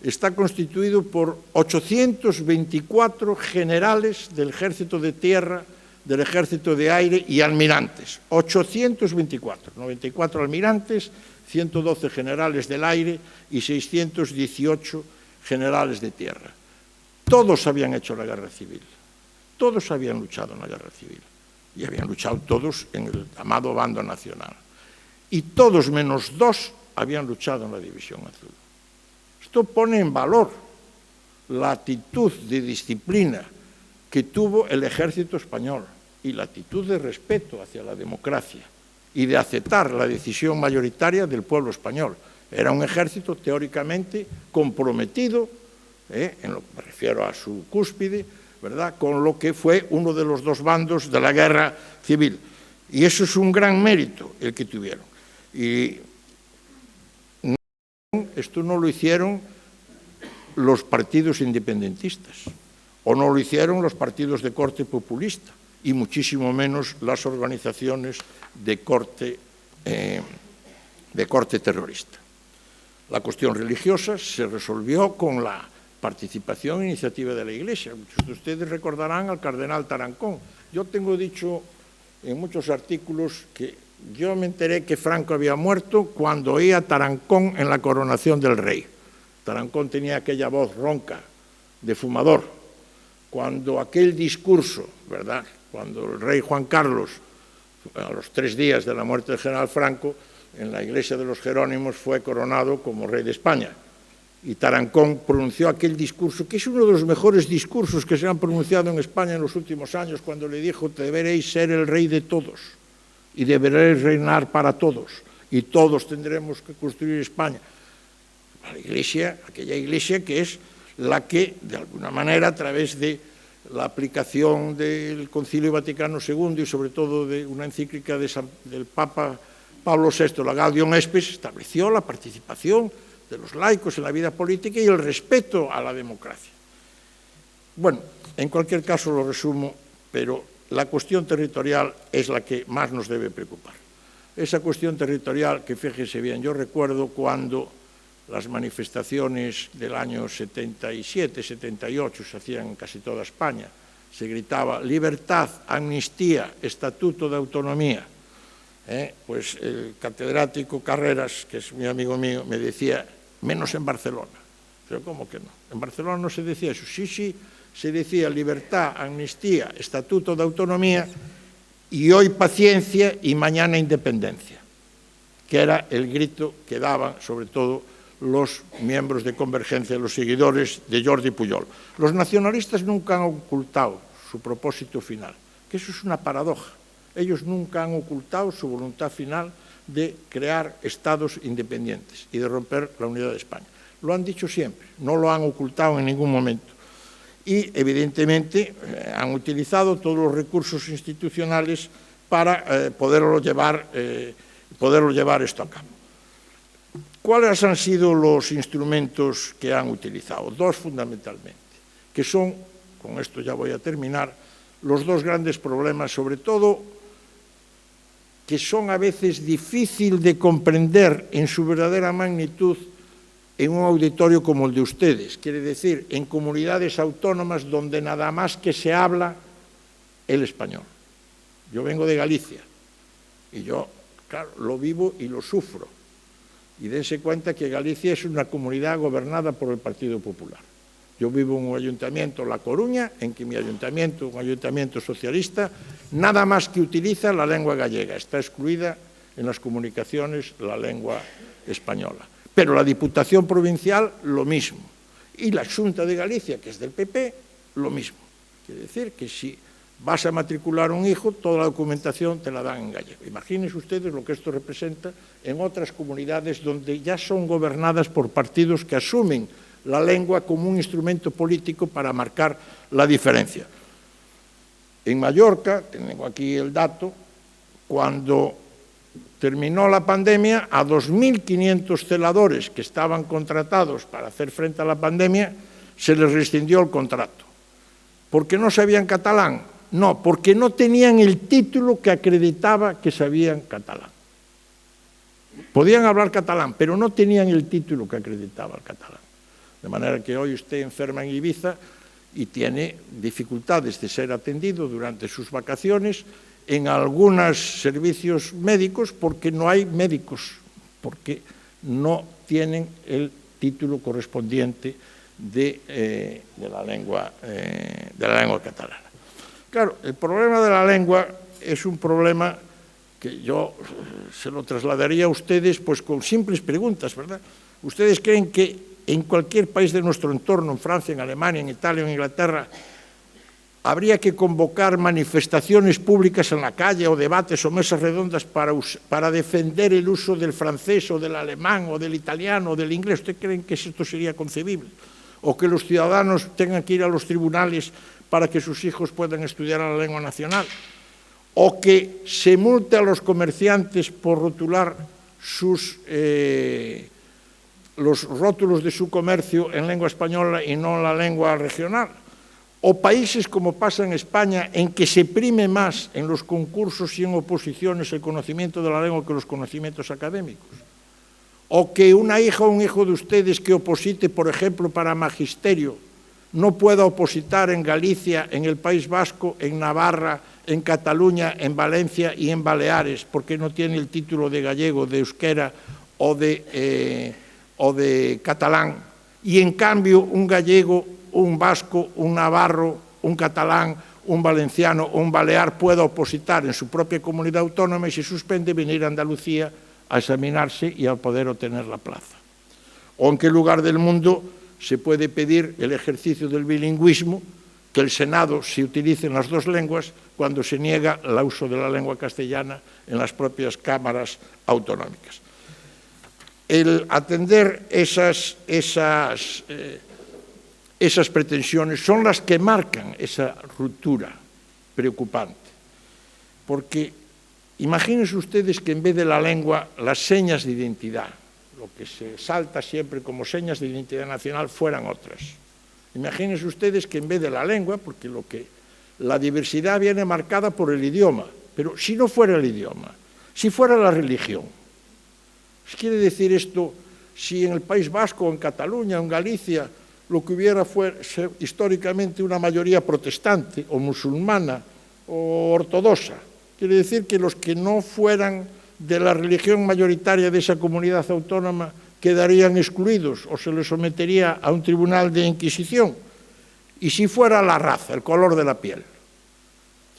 está constituido por 824 generales del ejército de tierra, del ejército de aire y almirantes. 824, 94 almirantes, 112 generales del aire y 618 generales de tierra. Todos habían hecho la guerra civil, todos habían luchado en la guerra civil y habían luchado todos en el amado bando nacional. Y todos menos dos habían luchado en la División Azul. Esto pone en valor la actitud de disciplina que tuvo el ejército español y la actitud de respeto hacia la democracia y de aceptar la decisión mayoritaria del pueblo español. Era un ejército teóricamente comprometido, en lo que me refiero a su cúspide, ¿verdad?, con lo que fue uno de los dos bandos de la guerra civil. Y eso es un gran mérito el que tuvieron. Y esto no lo hicieron los partidos independentistas, o no lo hicieron los partidos de corte populista, y muchísimo menos las organizaciones de corte terrorista. La cuestión religiosa se resolvió con la participación e iniciativa de la Iglesia. Muchos de ustedes recordarán al cardenal Tarancón. Yo tengo dicho en muchos artículos que yo me enteré que Franco había muerto cuando oía Tarancón en la coronación del rey. Tarancón tenía aquella voz ronca de fumador. Cuando aquel discurso, ¿verdad?, cuando el rey Juan Carlos, a los 3 días de la muerte del general Franco, en la iglesia de los Jerónimos fue coronado como rey de España. Y Tarancón pronunció aquel discurso, que es uno de los mejores discursos que se han pronunciado en España en los últimos años, cuando le dijo: deberéis ser el rey de todos y deberéis reinar para todos y todos tendremos que construir España. La iglesia, aquella iglesia que es la que, de alguna manera, a través de la aplicación del Concilio Vaticano II y sobre todo de una encíclica del Papa Pablo VI, la Gaudium Spes, estableció la participación de los laicos en la vida política y el respeto a la democracia. Bueno, en cualquier caso lo resumo, pero la cuestión territorial es la que más nos debe preocupar. Esa cuestión territorial que, fíjese bien, yo recuerdo cuando las manifestaciones del año 77, 78 se hacían en casi toda España. Se gritaba libertad, amnistía, estatuto de autonomía. Pues el catedrático Carreras, que es muy amigo mío, me decía, menos en Barcelona. Pero ¿cómo que no? En Barcelona no se decía eso. Sí, se decía libertad, amnistía, estatuto de autonomía y hoy paciencia y mañana independencia, que era el grito que daban sobre todo los miembros de Convergencia, los seguidores de Jordi Pujol. Los nacionalistas nunca han ocultado su propósito final, que eso es una paradoja. Ellos nunca han ocultado su voluntad final de crear estados independientes y de romper la unidad de España. Lo han dicho siempre, no lo han ocultado en ningún momento. Y, evidentemente, han utilizado todos los recursos institucionales para poderlo llevar esto a cabo. ¿Cuáles han sido los instrumentos que han utilizado? Dos fundamentalmente, que son, con esto ya voy a terminar, los dos grandes problemas, sobre todo, que son a veces difícil de comprender en su verdadera magnitud en un auditorio como el de ustedes. Quiere decir, en comunidades autónomas donde nada más que se habla el español. Yo vengo de Galicia y yo, claro, lo vivo y lo sufro. Y dense cuenta que Galicia es una comunidad gobernada por el Partido Popular. Yo vivo en un ayuntamiento, La Coruña, en que mi ayuntamiento, un ayuntamiento socialista, nada más que utiliza la lengua gallega. Está excluida en las comunicaciones la lengua española. Pero la Diputación Provincial, lo mismo. Y la Xunta de Galicia, que es del PP, lo mismo. Quiere decir que si vas a matricular un hijo, toda la documentación te la dan en gallego. Imagínense ustedes lo que esto representa en otras comunidades donde ya son gobernadas por partidos que asumen la lengua como un instrumento político para marcar la diferencia. En Mallorca, tengo aquí el dato, cuando terminó la pandemia, a 2.500 celadores que estaban contratados para hacer frente a la pandemia, se les rescindió el contrato. ¿Por qué no sabían catalán? No, porque no tenían el título que acreditaba que sabían catalán. Podían hablar catalán, pero no tenían el título que acreditaba el catalán. De manera que hoy usted enferma en Ibiza y tiene dificultades de ser atendido durante sus vacaciones en algunos servicios médicos porque no hay médicos, porque no tienen el título correspondiente de la lengua catalana. Claro, el problema de la lengua es un problema que yo se lo trasladaría a ustedes pues con simples preguntas, ¿verdad? ¿Ustedes creen que en cualquier país de nuestro entorno, en Francia, en Alemania, en Italia, en Inglaterra, habría que convocar manifestaciones públicas en la calle o debates o mesas redondas para defender el uso del francés o del alemán o del italiano o del inglés? ¿Ustedes creen que esto sería concebible? ¿O que los ciudadanos tengan que ir a los tribunales para que sus hijos puedan estudiar la lengua nacional? ¿O que se multe a los comerciantes por rotular los rótulos de su comercio en lengua española y no en la lengua regional? ¿O países como pasa en España, en que se prime más en los concursos y en oposiciones el conocimiento de la lengua que los conocimientos académicos? ¿O que una hija o un hijo de ustedes que oposite, por ejemplo, para magisterio, no pueda opositar en Galicia, en el País Vasco, en Navarra, en Cataluña, en Valencia y en Baleares, porque no tiene el título de gallego, de euskera o de catalán? Y en cambio un gallego, un vasco, un navarro, un catalán, un valenciano o un balear pueda opositar en su propia comunidad autónoma y se suspende venir a Andalucía a examinarse y a poder obtener la plaza. ¿O en qué lugar del mundo se puede pedir el ejercicio del bilingüismo, que el Senado se utilice en las dos lenguas cuando se niega el uso de la lengua castellana en las propias cámaras autonómicas? El atender esas pretensiones son las que marcan esa ruptura preocupante. Porque imagínense ustedes que en vez de la lengua, las señas de identidad, lo que se salta siempre como señas de identidad nacional, fueran otras. Imagínense ustedes que en vez de la lengua, porque la diversidad viene marcada por el idioma, pero si no fuera el idioma, si fuera la religión, ¿quiere decir esto? Si en el País Vasco, o en Cataluña, o en Galicia, lo que hubiera fue históricamente una mayoría protestante, o musulmana, o ortodoxa, quiere decir que los que no fueran de la religión mayoritaria de esa comunidad autónoma quedarían excluidos o se les sometería a un tribunal de inquisición. Y si fuera la raza, el color de la piel.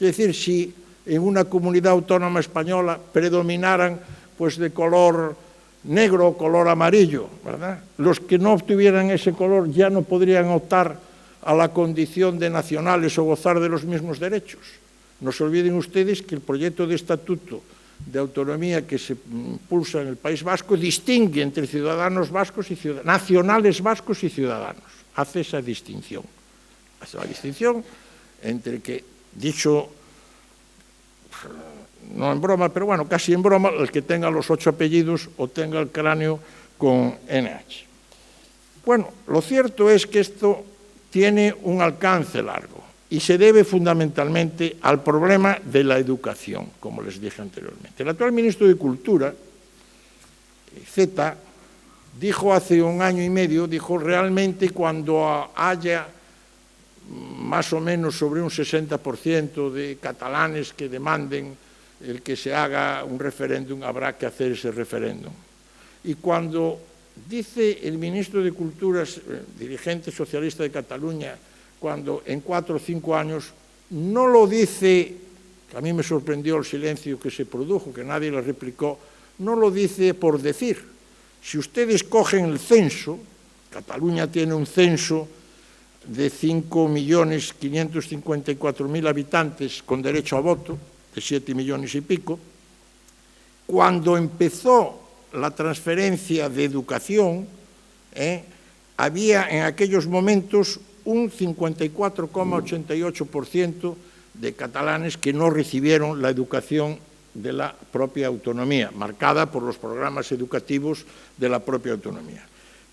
Es decir, si en una comunidad autónoma española predominaran pues de color negro o color amarillo, ¿verdad? Los que no obtuvieran ese color ya no podrían optar a la condición de nacionales o gozar de los mismos derechos. No se olviden ustedes que el proyecto de estatuto de autonomía que se impulsa en el País Vasco distingue entre ciudadanos vascos y nacionales vascos y ciudadanos. Hace esa distinción. Hace la distinción entre que, dicho no en broma, pero bueno, casi en broma, el que tenga los 8 apellidos o tenga el cráneo con NH. Bueno, lo cierto es que esto tiene un alcance largo y se debe fundamentalmente al problema de la educación, como les dije anteriormente. El actual ministro de Cultura, Zeta, dijo hace un año y medio, dijo realmente cuando haya más o menos sobre un 60% de catalanes que demanden el que se haga un referéndum, habrá que hacer ese referéndum. Y cuando dice el ministro de Cultura, dirigente socialista de Cataluña, cuando en 4 o 5 años, no lo dice, que a mí me sorprendió el silencio que se produjo, que nadie le replicó, no lo dice por decir. Si ustedes cogen el censo, Cataluña tiene un censo de 5.554.000 habitantes con derecho a voto, de 7 millones y pico. Cuando empezó la transferencia de educación, había en aquellos momentos un 54,88% de catalanes que no recibieron la educación de la propia autonomía, marcada por los programas educativos de la propia autonomía.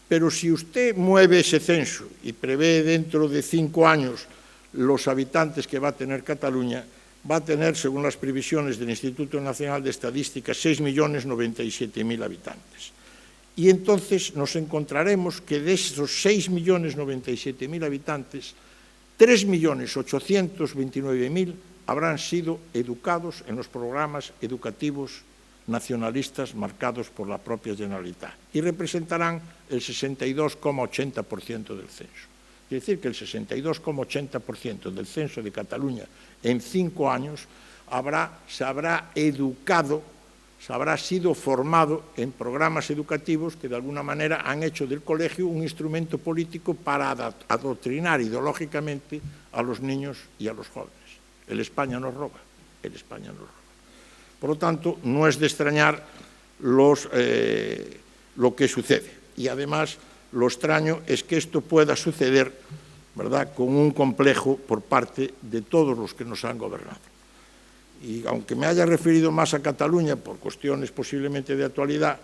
Pero si usted mueve ese censo y prevé dentro de 5 años los habitantes que va a tener Cataluña, va a tener, según las previsiones del Instituto Nacional de Estadística, 6.097.000 habitantes. Y entonces nos encontraremos que de esos 6.097.000 habitantes, 3.829.000 habrán sido educados en los programas educativos nacionalistas marcados por la propia Generalitat y representarán el 62,80% del censo. Es decir, que el 62,80% del censo de Cataluña en 5 años se habrá educado, se habrá sido formado en programas educativos que de alguna manera han hecho del colegio un instrumento político para adoctrinar ideológicamente a los niños y a los jóvenes. El España nos roba, el España nos roba. Por lo tanto, no es de extrañar lo que sucede. Y además, lo extraño es que esto pueda suceder, ¿verdad?, con un complejo por parte de todos los que nos han gobernado. Y aunque me haya referido más a Cataluña por cuestiones posiblemente de actualidad,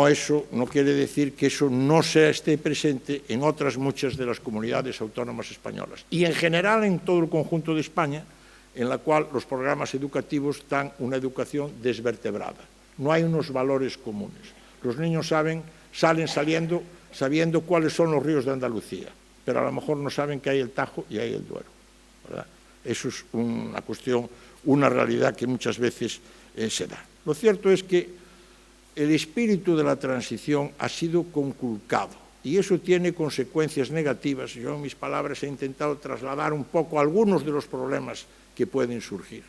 eso no quiere decir que eso no esté presente en otras muchas de las comunidades autónomas españolas. Y en general en todo el conjunto de España, en la cual los programas educativos dan una educación desvertebrada. No hay unos valores comunes. Los niños salen sabiendo cuáles son los ríos de Andalucía, pero a lo mejor no saben que hay el Tajo y hay el Duero, ¿verdad? Eso es una cuestión, una realidad que muchas veces se da. Lo cierto es que el espíritu de la transición ha sido conculcado y eso tiene consecuencias negativas. Yo en mis palabras he intentado trasladar un poco algunos de los problemas que pueden surgir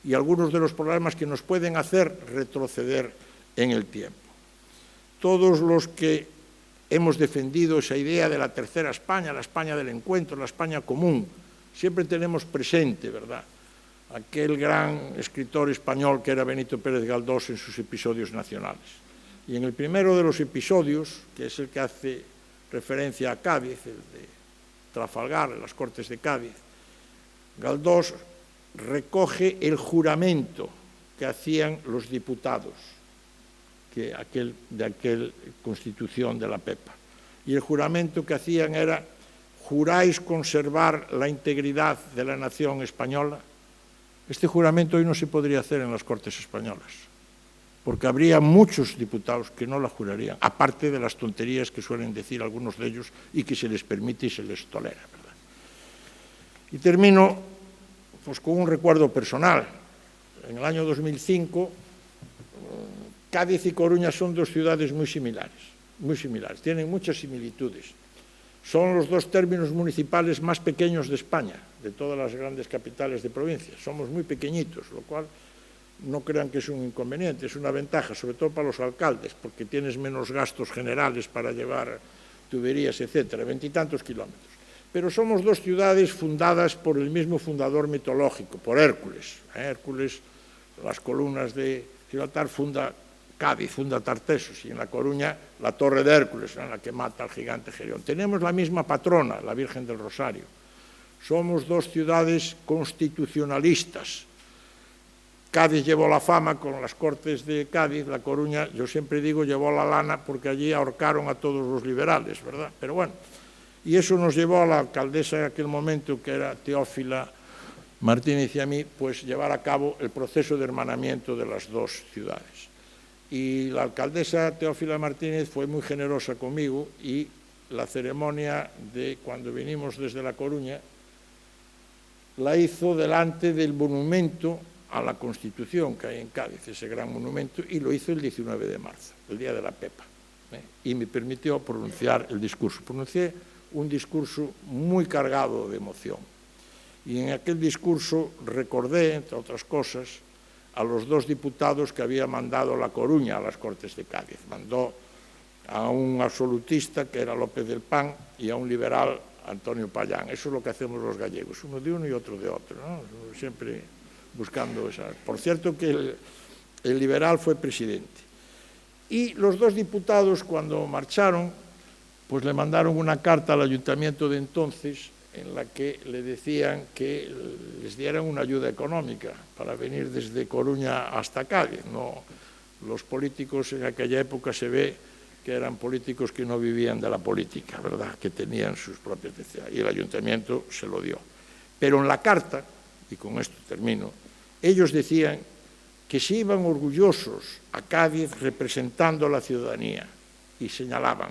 y algunos de los problemas que nos pueden hacer retroceder en el tiempo. Todos los que hemos defendido esa idea de la tercera España, la España del encuentro, la España común, siempre tenemos presente, ¿verdad?, aquel gran escritor español que era Benito Pérez Galdós en sus episodios nacionales. Y en el primero de los episodios, que es el que hace referencia a Cádiz, el de Trafalgar, las Cortes de Cádiz, Galdós recoge el juramento que hacían los diputados de aquella Constitución de la Pepa. Y el juramento que hacían era: ¿juráis conservar la integridad de la nación española? Este juramento hoy no se podría hacer en las Cortes españolas, porque habría muchos diputados que no la jurarían, aparte de las tonterías que suelen decir algunos de ellos y que se les permite y se les tolera, ¿verdad? Y termino pues con un recuerdo personal. En el año 2005, Cádiz y Coruña son dos ciudades muy similares, tienen muchas similitudes. Son los dos términos municipales más pequeños de España, de todas las grandes capitales de provincia. Somos muy pequeñitos, lo cual no crean que es un inconveniente, es una ventaja, sobre todo para los alcaldes, porque tienes menos gastos generales para llevar tuberías, etcétera, 20 y tantos kilómetros. Pero somos dos ciudades fundadas por el mismo fundador mitológico, por Hércules. Hércules, las columnas de Gibraltar, funda Cádiz, funda Tartesos, y en La Coruña la Torre de Hércules, en la que mata al gigante Gerión. Tenemos la misma patrona, la Virgen del Rosario. Somos dos ciudades constitucionalistas. Cádiz llevó la fama con las Cortes de Cádiz, La Coruña, yo siempre digo, llevó la lana porque allí ahorcaron a todos los liberales, ¿verdad? Pero bueno, y eso nos llevó a la alcaldesa en aquel momento, que era Teófila Martínez, y a mí, pues llevar a cabo el proceso de hermanamiento de las dos ciudades. Y la alcaldesa Teófila Martínez fue muy generosa conmigo y la ceremonia de cuando vinimos desde La Coruña la hizo delante del monumento a la Constitución que hay en Cádiz, ese gran monumento, y lo hizo el 19 de marzo, el día de la Pepa, y me permitió pronunciar el discurso. Pronuncié un discurso muy cargado de emoción, y en aquel discurso recordé, entre otras cosas, a los dos diputados que había mandado La Coruña a las Cortes de Cádiz. Mandó a un absolutista, que era López del Pan, y a un liberal, Antonio Pallán. Eso es lo que hacemos los gallegos, uno de uno y otro de otro, ¿no? Siempre buscando esa. Por cierto que el liberal fue presidente. Y los dos diputados, cuando marcharon, pues le mandaron una carta al ayuntamiento de entonces en la que le decían que les dieran una ayuda económica para venir desde Coruña hasta Cádiz. No, los políticos en aquella época se ve que eran políticos que no vivían de la política, ¿verdad?, que tenían sus propias necesidades, y el ayuntamiento se lo dio. Pero en la carta, y con esto termino, ellos decían que se iban orgullosos a Cádiz representando a la ciudadanía, y señalaban,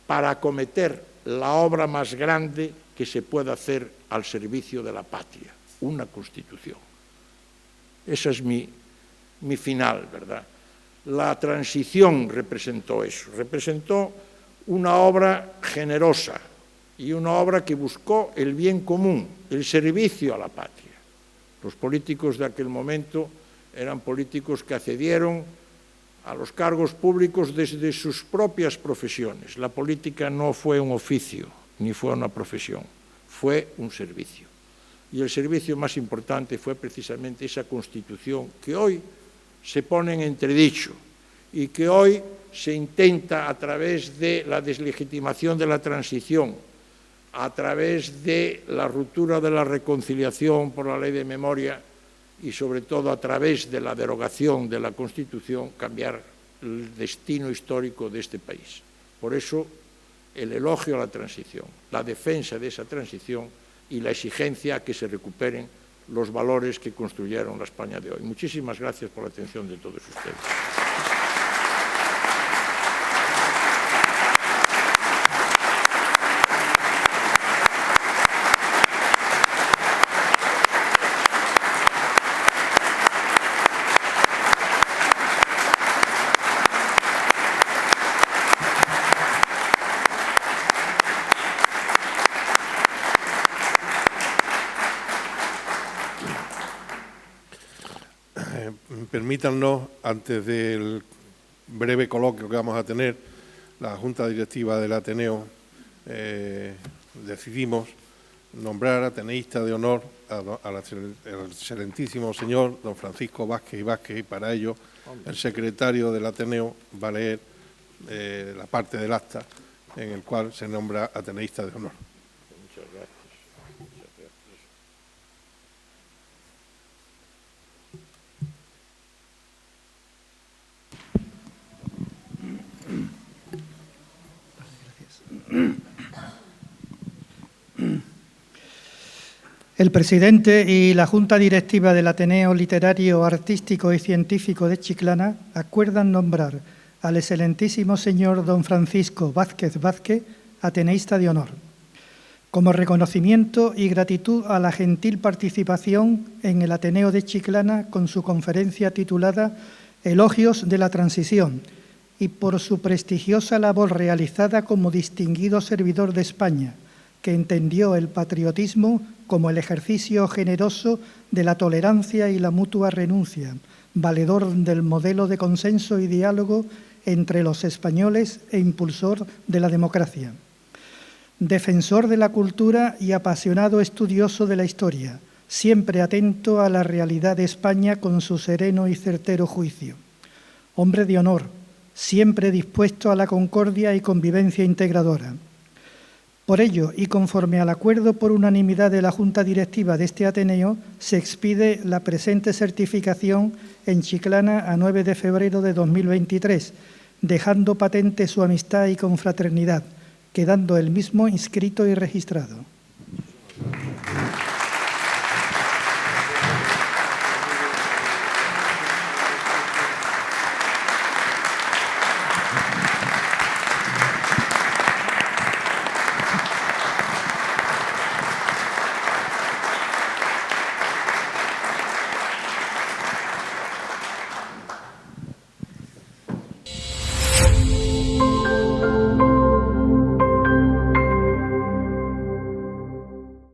para acometer la obra más grande que se puede hacer al servicio de la patria, una Constitución. Esa es mi final, ¿verdad? La transición representó eso, representó una obra generosa y una obra que buscó el bien común, el servicio a la patria. Los políticos de aquel momento eran políticos que accedieron a los cargos públicos desde sus propias profesiones. La política no fue un oficio, ni fue una profesión, fue un servicio. Y el servicio más importante fue precisamente esa Constitución que hoy se pone en entredicho y que hoy se intenta, a través de la deslegitimación de la transición, a través de la ruptura de la reconciliación por la ley de memoria y sobre todo a través de la derogación de la Constitución, cambiar el destino histórico de este país. Por eso, el elogio a la transición, la defensa de esa transición y la exigencia a que se recuperen los valores que construyeron la España de hoy. Muchísimas gracias por la atención de todos ustedes. Permítanos, antes del breve coloquio que vamos a tener, la Junta Directiva del Ateneo decidimos nombrar ateneísta de honor al excelentísimo señor don Francisco Vázquez y Vázquez, y para ello el secretario del Ateneo va a leer la parte del acta en el cual se nombra ateneísta de honor. Muchas gracias. El presidente y la Junta Directiva del Ateneo Literario, Artístico y Científico de Chiclana acuerdan nombrar al excelentísimo señor don Francisco Vázquez Vázquez ateneísta de honor, como reconocimiento y gratitud a la gentil participación en el Ateneo de Chiclana con su conferencia titulada Elogios de la Transición, y por su prestigiosa labor realizada como distinguido servidor de España, que entendió el patriotismo como el ejercicio generoso de la tolerancia y la mutua renuncia, valedor del modelo de consenso y diálogo entre los españoles e impulsor de la democracia. Defensor de la cultura y apasionado estudioso de la historia, siempre atento a la realidad de España con su sereno y certero juicio. Hombre de honor, siempre dispuesto a la concordia y convivencia integradora. Por ello, y conforme al acuerdo por unanimidad de la Junta Directiva de este Ateneo, se expide la presente certificación en Chiclana a 9 de febrero de 2023, dejando patente su amistad y confraternidad, quedando el mismo inscrito y registrado.